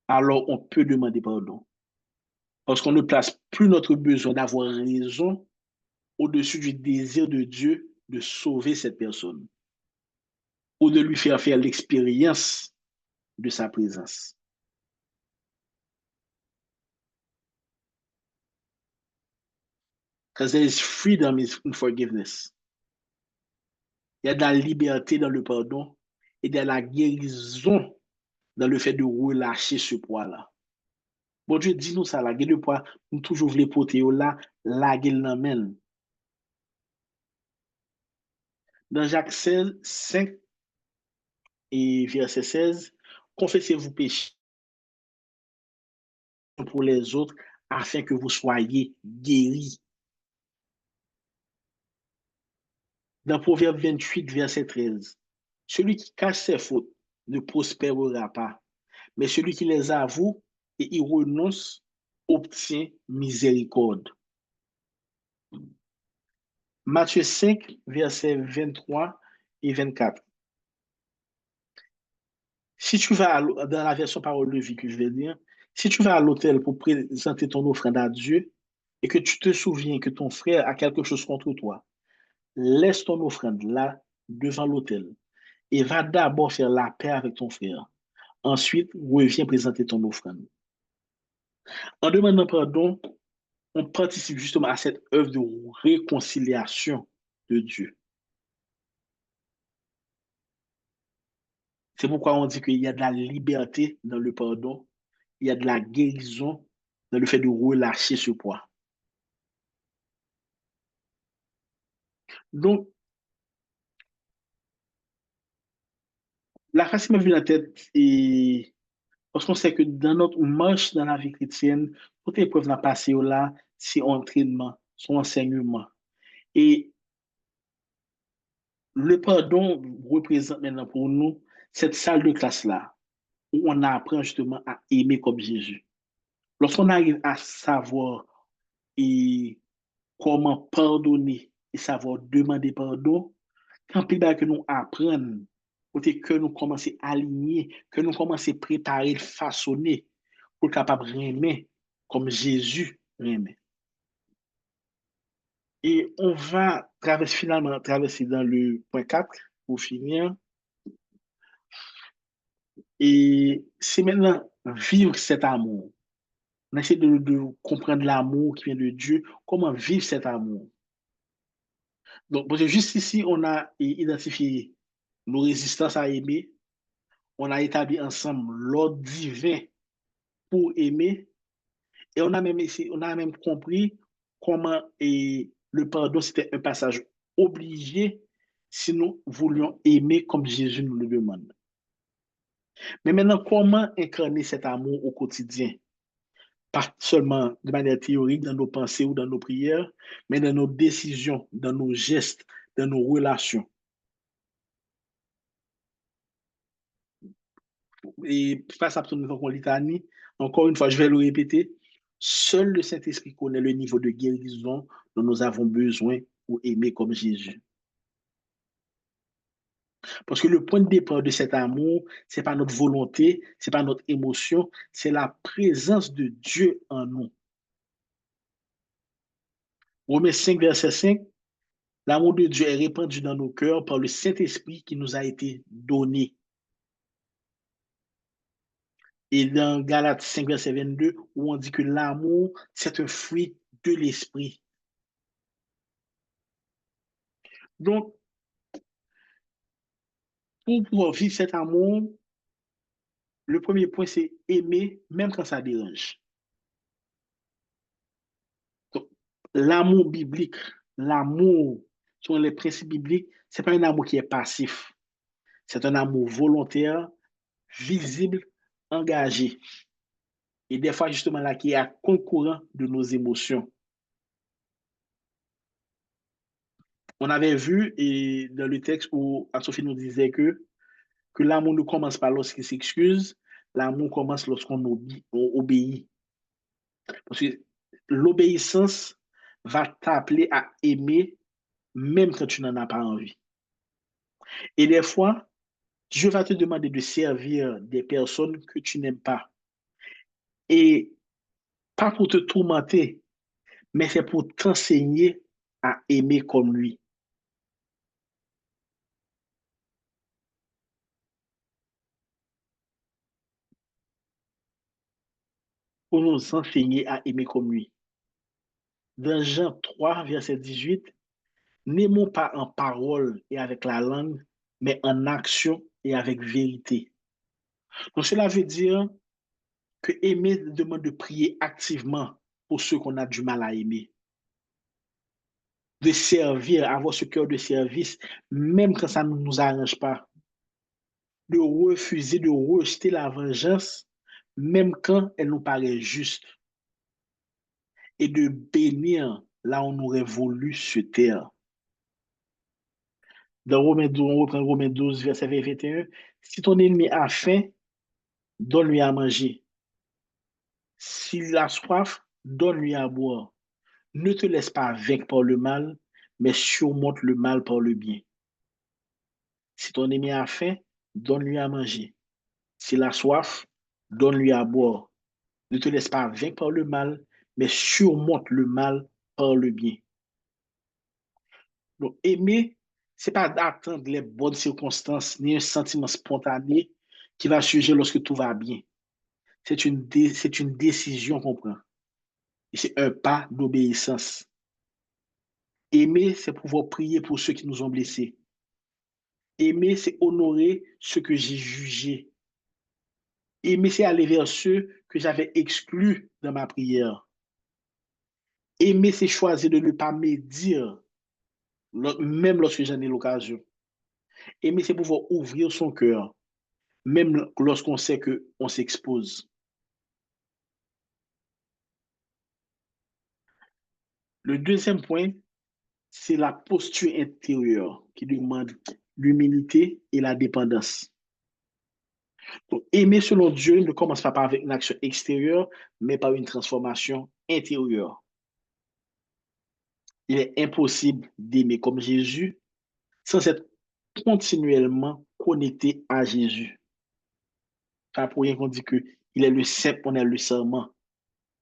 alors on peut demander pardon. Parce qu'on ne place plus notre besoin d'avoir raison au-dessus du désir de Dieu de sauver cette personne ou de lui faire faire l'expérience de sa présence. Because there is freedom in forgiveness. Il y a de la liberté dans le pardon et de la guérison dans le fait de relâcher ce poids-là. Bon Dieu, dis-nous ça, la guerre de poids, nous toujours voulons porter là, la guerre l'amène. Dans Jacques 16, 5 et verset 16, confessez vos péchés pour les autres afin que vous soyez guéris. Dans Proverbe 28, verset 13, celui qui cache ses fautes ne prospérera pas, mais celui qui les avoue et y renonce obtient miséricorde. Matthieu 5, versets 23 et 24. Si tu vas dans la version parole de vie que je vais dire, si tu vas à l'autel pour présenter ton offrande à Dieu et que tu te souviens que ton frère a quelque chose contre toi, laisse ton offrande là devant l'autel et va d'abord faire la paix avec ton frère. Ensuite, reviens présenter ton offrande. En demandant pardon, on participe justement à cette œuvre de réconciliation de Dieu. C'est pourquoi on dit qu'il y a de la liberté dans le pardon, il y a de la guérison dans le fait de relâcher ce poids. Donc, la phrase qui m'a venu à la tête, et parce qu'on sait que dans notre marche dans la vie chrétienne, toute épreuve n'a passé là, c'est entraînement, son enseignement. Et le pardon représente maintenant pour nous cette salle de classe-là, où on apprend justement à aimer comme Jésus. Lorsqu'on arrive à savoir et comment pardonner et savoir demander pardon, quand plus que nous apprenons, côté que nous commençons à aligner, que nous commençons à préparer, façonner pour être capable de aimer comme Jésus aimait. Et on va finalement traverser dans le point 4 pour finir. Et c'est maintenant vivre cet amour. On essaie de comprendre l'amour qui vient de Dieu, comment vivre cet amour. Donc, parce que juste ici, on a identifié nos résistances à aimer, on a établi ensemble l'ordre divin pour aimer, et on a même compris comment le pardon, c'était un passage obligé si nous voulions aimer comme Jésus nous le demande. Mais maintenant, comment incarner cet amour au quotidien? Pas seulement de manière théorique dans nos pensées ou dans nos prières, mais dans nos décisions, dans nos gestes, dans nos relations. Et face à tout le monde litanie, encore une fois, je vais le répéter, seul le Saint-Esprit connaît le niveau de guérison dont nous avons besoin pour aimer comme Jésus. Parce que le point de départ de cet amour, c'est pas notre volonté, c'est pas notre émotion, c'est la présence de Dieu en nous. Romains 5, verset 5, l'amour de Dieu est répandu dans nos cœurs par le Saint-Esprit qui nous a été donné. Et dans Galates 5, verset 22, où on dit que l'amour, c'est un fruit de l'esprit. Donc, pour pouvoir vivre cet amour, le premier point, c'est aimer, même quand ça dérange. Donc, l'amour biblique, l'amour sur les principes bibliques, c'est pas un amour qui est passif. C'est un amour volontaire, visible, engagé. Et des fois, justement, là, qui est à concurrent de nos émotions. On avait vu et dans le texte où Anne-Sophie nous disait que l'amour ne commence pas lorsqu'il s'excuse, l'amour commence lorsqu'on obéit. Parce que l'obéissance va t'appeler à aimer même quand tu n'en as pas envie. Et des fois, Dieu va te demander de servir des personnes que tu n'aimes pas. Et pas pour te tourmenter, mais c'est pour t'enseigner à aimer comme lui. Pour nous enseigner à aimer comme lui. Dans Jean 3, verset 18, n'aimons pas en parole et avec la langue, mais en action et avec vérité. Donc cela veut dire que aimer demande de prier activement pour ceux qu'on a du mal à aimer. De servir, avoir ce cœur de service, même quand ça ne nous arrange pas. De refuser, de rejeter la vengeance, même quand elle nous paraît juste. Et de bénir là où on aurait voulu se taire. Dans Romains 12, on reprend Romains 12, verset 21. Si ton ennemi a faim, donne-lui à manger. S'il a soif, donne-lui à boire. Ne te laisse pas vaincre par le mal, mais surmonte le mal par le bien. Si ton ennemi a faim, donne-lui à manger. S'il a soif, donne-lui à boire. Ne te laisse pas vaincre par le mal, mais surmonte le mal par le bien. Donc, aimer, ce n'est pas d'attendre les bonnes circonstances, ni un sentiment spontané qui va surgir lorsque tout va bien. C'est une décision qu'on prend. Et c'est un pas d'obéissance. Aimer, c'est pouvoir prier pour ceux qui nous ont blessés. Aimer, c'est honorer ceux que j'ai jugés. Aimer, c'est aller vers ceux que j'avais exclus dans ma prière. Aimer, c'est choisir de ne pas médire, même lorsque j'en ai l'occasion. Aimer, c'est pouvoir ouvrir son cœur, même lorsqu'on sait qu'on s'expose. Le deuxième point, c'est la posture intérieure qui demande l'humilité et la dépendance. Donc, aimer selon Dieu ne commence pas avec une action extérieure, mais par une transformation intérieure. Il est impossible d'aimer comme Jésus sans être continuellement connecté à Jésus. Pas pour rien qu'on dit qu'il est le Saint, on est le serment.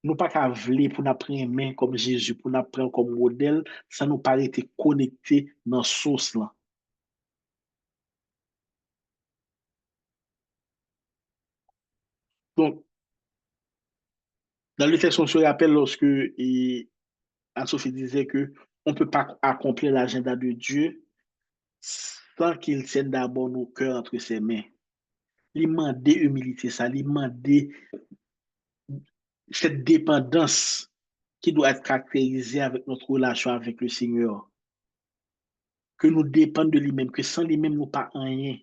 Nous pas qu'à vouloir pour nous prendre main comme Jésus, pour nous prendre comme modèle, ça nous paraît être connecté dans source là. Donc, dans le texte, on se rappelle lorsque Anne-Sophie disait que on ne peut pas accomplir l'agenda de Dieu sans qu'il tienne d'abord nos cœurs entre ses mains. il demande humilité, ça, il demande cette dépendance qui doit être caractérisée avec notre relation avec le Seigneur. Que nous dépendons de lui-même, que sans lui-même, nous pas rien.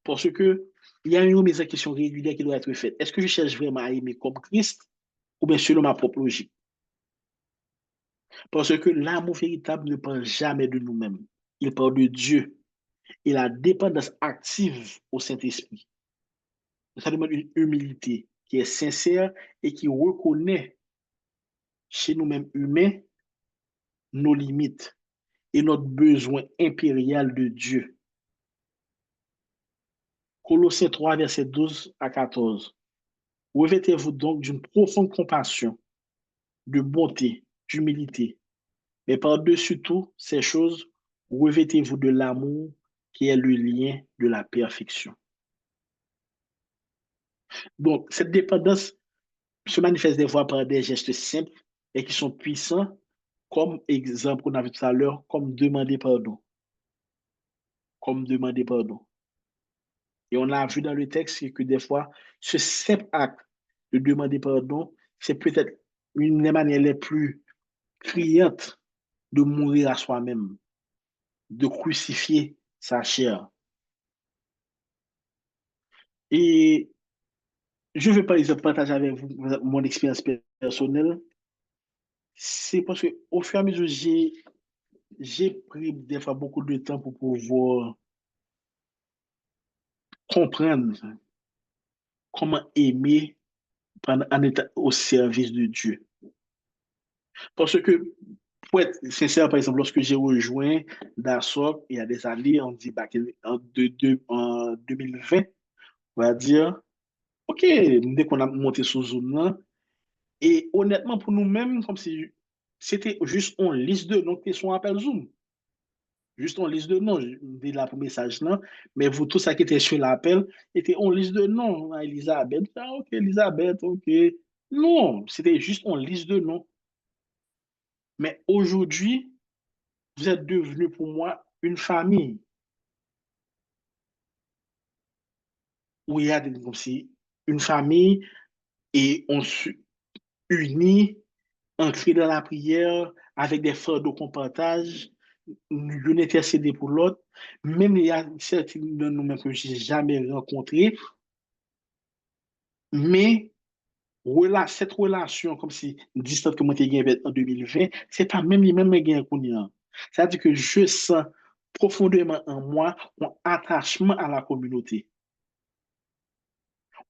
Parce que il y a une remise en question régulière qui doit être faite. Est-ce que je cherche vraiment à aimer comme Christ ou bien selon ma propre logique? Parce que l'amour véritable ne parle jamais de nous-mêmes. Il parle de Dieu et la dépendance active au Saint-Esprit. Ça demande une humilité qui est sincère et qui reconnaît chez nous-mêmes humains nos limites et notre besoin impérial de Dieu. Colossiens 3, versets 12 à 14. Revêtez-vous donc d'une profonde compassion, de bonté, d'humilité. Mais par-dessus tout ces choses, revêtez-vous de l'amour qui est le lien de la perfection. Donc, cette dépendance se manifeste des fois par des gestes simples et qui sont puissants, comme exemple qu'on a vu tout à l'heure, comme demander pardon. Comme demander pardon. Et on a vu dans le texte que des fois, ce simple acte de demander pardon, c'est peut-être une des manières les plus criantes de mourir à soi-même, de crucifier sa chair. Et je veux par exemple partager avec vous mon expérience personnelle. C'est parce que au fur et à mesure, j'ai pris des fois beaucoup de temps pour pouvoir comprendre comment aimer en état au service de Dieu. Parce que, pour être sincère, par exemple, lorsque j'ai rejoint DASOC il y a des années, on dit en 2020, on va dire, OK, dès qu'on a monté sous Zoom là, et honnêtement, pour nous-mêmes, comme si c'était juste une liste de noms qui sont appel Zoom. Juste une liste de noms, je dis là pour message là, mais vous, tout ça qui était sur l'appel, était une liste de noms. Ah, Elisabeth, ah, OK, Elisabeth, OK. Non, c'était juste une liste de noms. Mais aujourd'hui, vous êtes devenu pour moi une famille où il y a comme si une famille et on s'unit, ancré dans la prière, avec des fardeaux qu'on partage, nous intercéder pour l'autre. Même il y a certains de nous-mêmes que je n'ai jamais rencontrés, mais cette relation, comme si distante que moi j'ai gagné en 2020, c'est pas même les mêmes gains qu'on y a. C'est-à-dire que je sens profondément en moi un attachement à la communauté.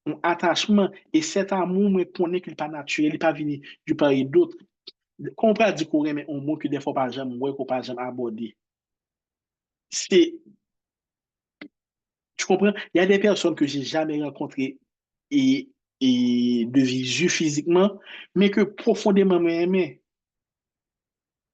Un attachement et cet amour me connaît qu'il n'est pas naturel, il n'est pas venu du part et d'autre. Qu'on peut dire qu'on aime un mot que des fois pas jamais ouais, qu'on pas jamais abordé. C'est, tu comprends? Il y a des personnes que j'ai jamais rencontrées et, et de visu physiquement, mais que profondément m'aimé.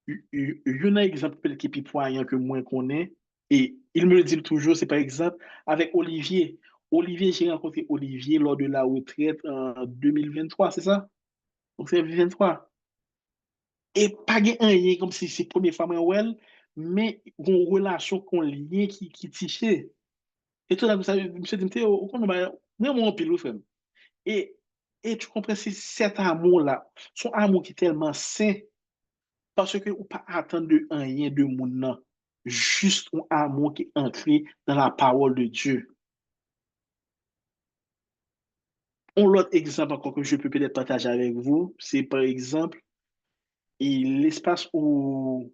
Il y a un exemple peut-être qui est plus poignant que moi connais, et il me le dit toujours, c'est par exemple avec Olivier. Olivier, j'ai rencontré Olivier lors de la retraite en 2023, c'est ça? Donc c'est 2023. Et pas rien comme si c'est la première fois que je mais une relation qu'on lien qui tichait. Et tout ça, monsieur dit, on va mon pile, frère. Et, et tu comprends, c'est cet amour-là, son amour qui est tellement sain, parce que ou pas attendre de rien de monde, non. Juste un amour qui est ancré dans la parole de Dieu. Un autre exemple encore que je peux peut-être partager avec vous, c'est par exemple l'espace où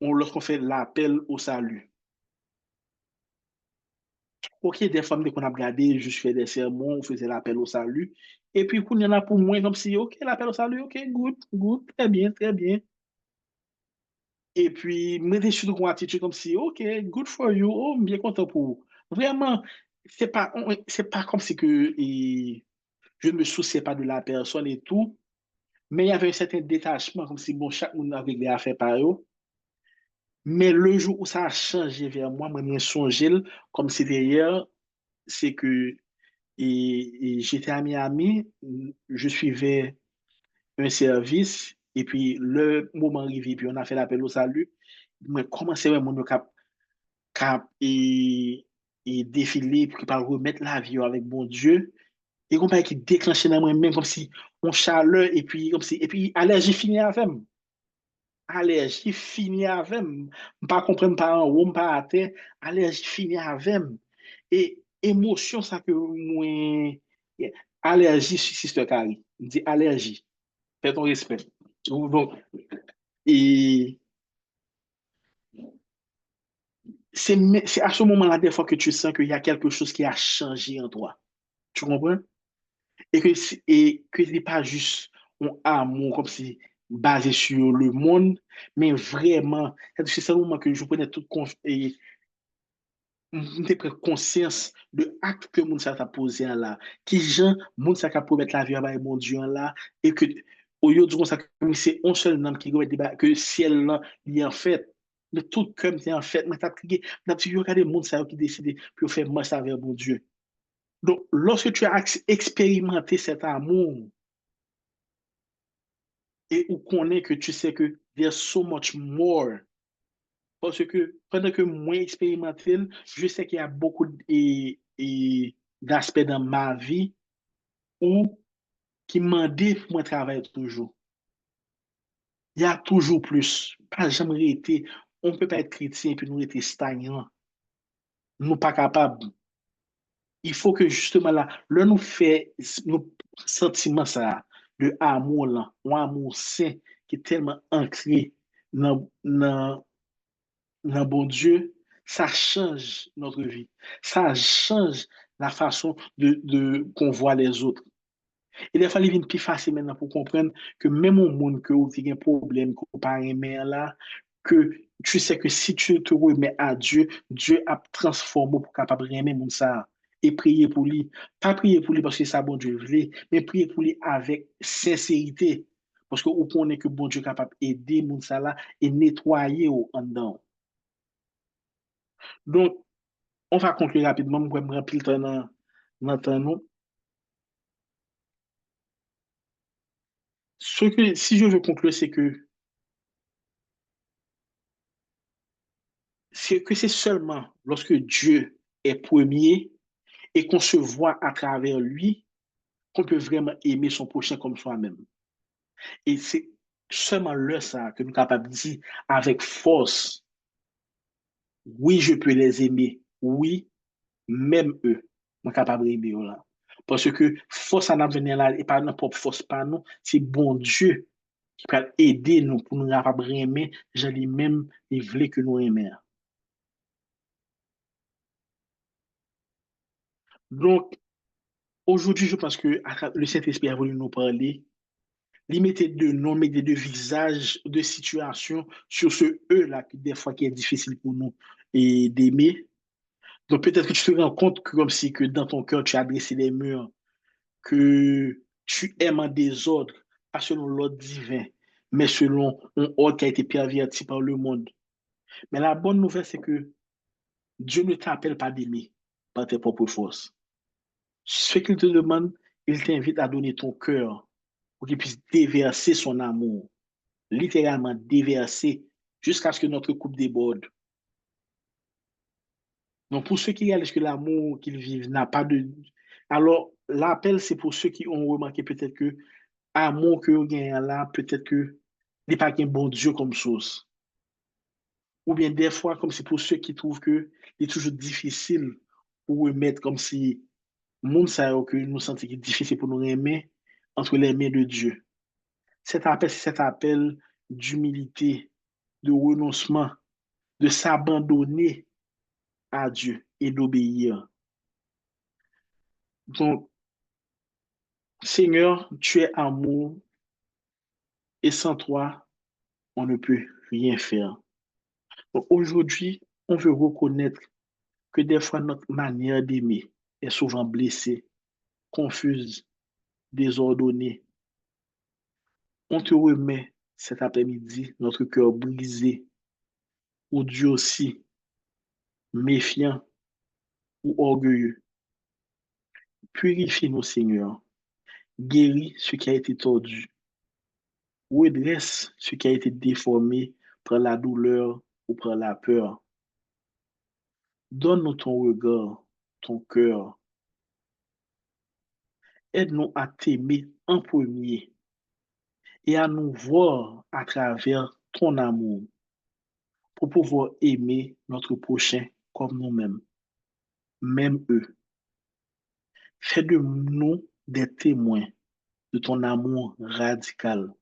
lorsqu'on fait l'appel au salut. Ok, des fois, dès qu'on a regardé, juste fait des sermons, on faisait l'appel au salut. Et puis, il y en a pour moi, comme si, ok, l'appel au salut, ok, good, good, très bien, très bien. Et puis, me déçu de attitude comme si, ok, good for you, oh, bien content pour vous. Vraiment, c'est pas comme si que je ne me souciais pas de la personne et tout, mais il y avait un certain détachement, comme si, bon, chaque monde avait des affaires par eux. Mais le jour où ça a changé vers moi, moi, je songé, comme c'était hier, c'est que et j'étais à Miami, je suivais un service, et puis le moment arrivé, puis on a fait l'appel au salut. Mais comment c'est vraiment cap, cap, et et défiler pour qu'il remettre la vie avec bon Dieu. Et comme qui déclenche dans moi-même comme si on chaleur et puis comme si et puis allergie fini avec moi. Allergie fini avec moi. Pas comprendre pas en haut, pas à terre, allergie fini avec moi. Et émotion ça que moi allergie sur Sister Carrie. Dit allergie. Fais ton respect. Donc et c'est à ce moment-là des fois que tu sens qu'il y a quelque chose qui a changé en toi. Tu comprends? Et que ce n'est pas juste un amour comme si basé sur le monde, mais vraiment, c'est ce moment que je prenais toute et j'ai pris conscience de l'acte que moun sa t'a posé là, qui gens moun sa ka promettre la vie à mon Dieu là, et que au lieu de ça c'est un seul nom qui doit débat que ciel là, il en fait, de tout comme c'est en fait, mais t'as crié, n'a tu regardé moun sa qui décide pour faire moi ça avec mon Dieu. Donc, lorsque tu as expérimenté cet amour, et ou connaît que tu sais que there's so much more. Parce que pendant que moi expérimenté, je sais qu'il y a beaucoup d'aspects dans ma vie où qui m'ont dit pour moi travailler toujours. Il y a toujours plus. Pas jamais été. On ne peut pas être chrétien et puis nous être stagnants. Nous pas capables. Il faut que justement là, là nous fait nos sentiments ça, de amour là, un amour sain qui est tellement ancré dans bon Dieu, ça change notre vie. Ça change la façon qu'on voit les autres. Et des fois, il vient plus facile maintenant pour comprendre que même au monde que tu as un problème, que tu pas aimé là, que tu sais que si tu te remets à Dieu, Dieu a transformé pour capable aimer mon ça et prier pour lui. Pas prier pour lui parce que ça bon Dieu voulait, mais prier pour lui avec sincérité. Parce que vous connaissez que bon Dieu est capable d'aider mon ça là et nettoyer au en dedans. Donc, on va conclure rapidement, je vais me remplir le temps dans le temps, nous. Si je veux conclure, c'est seulement lorsque Dieu est premier et qu'on se voit à travers lui qu'on peut vraiment aimer son prochain comme soi-même. Et c'est seulement là ça que nous sommes capables de dire avec force, oui, je peux les aimer, oui, même eux, je suis capable d'aimer là. Parce que force à nous venir là, et pas notre propre force, pas nous, c'est bon Dieu qui peut aider nous pour nous capables d'aimer, je lui-même, il voulait que nous aimions. Donc, aujourd'hui, je pense que le Saint-Esprit a voulu nous parler, limiter de noms, mais de visages, de situations sur ce eux-là, qui des fois qui est difficile pour nous et d'aimer. Donc, peut-être que tu te rends compte que, comme si que dans ton cœur, tu as dressé les murs, que tu aimes en désordre, pas selon l'ordre divin, mais selon un ordre qui a été perverti par le monde. Mais la bonne nouvelle, c'est que Dieu ne t'appelle pas d'aimer par tes propres forces. Ce qu'il te demande, il t'invite à donner ton cœur pour qu'il puisse déverser son amour, littéralement déverser jusqu'à ce que notre coupe déborde. Donc, pour ceux qui réalisent que l'amour qu'ils vivent n'a pas de... Alors, l'appel, c'est pour ceux qui ont remarqué peut-être que l'amour que vous gagnez là, peut-être que n'est pas qu'un bon Dieu comme source. Ou bien des fois, comme c'est pour ceux qui trouvent que c'est toujours difficile pour remettre comme si monde ça que nous sentons qu'il est difficile pour nous aimer entre les mains de Dieu. Cet appel, c'est cet appel d'humilité, de renoncement, de s'abandonner à Dieu et d'obéir. Donc, Seigneur, tu es amour et sans toi, on ne peut rien faire. Donc, aujourd'hui, on veut reconnaître que des fois, notre manière d'aimer est souvent blessée, confuse, désordonnée. On te remet cet après-midi notre cœur brisé, ou Dieu aussi, méfiant ou orgueilleux. Purifie-nous, Seigneur. Guéris ce qui a été tordu. Redresse ce qui a été déformé par la douleur ou par la peur. Donne-nous ton regard, ton cœur. Aide-nous à t'aimer en premier et à nous voir à travers ton amour pour pouvoir aimer notre prochain comme nous-mêmes, même eux. Fais de nous des témoins de ton amour radical,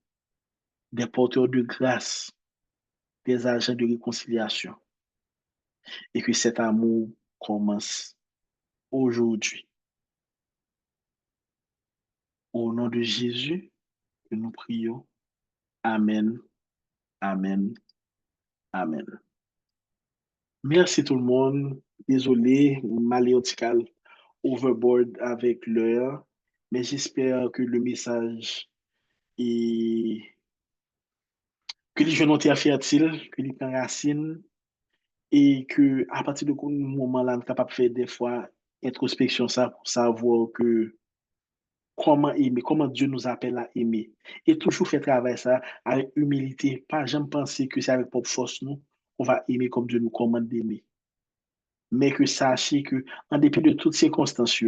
des porteurs de grâce, des agents de réconciliation, et que cet amour commence aujourd'hui. Au nom de Jésus, que nous prions. Amen, amen, amen. Merci tout le monde. Désolé, maléotical, overboard avec l'heure, mais j'espère que le message est que les jeunes ont été fertiles, que les prennent racine et que à partir de ce moment-là, on est capable de faire des fois introspection ça pour savoir que comment aimer, comment Dieu nous appelle à aimer. Et toujours faire travail ça avec humilité, pas jamais penser que c'est avec propre force nous, on va aimer comme Dieu nous commande d'aimer. Mais que sachez que, en dépit de toutes circonstances,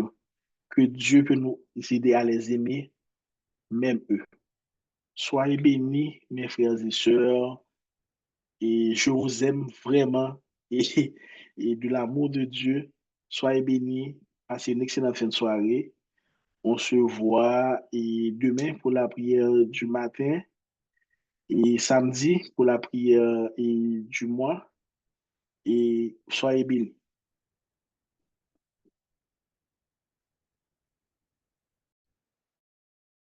que Dieu peut nous aider à les aimer, même eux. Soyez bénis, mes frères et sœurs, et je vous aime vraiment, et, et de l'amour de Dieu. Soyez bénis, passez une excellente fin de soirée. On se voit et demain pour la prière du matin et samedi pour la prière du mois. Et soyez bénis.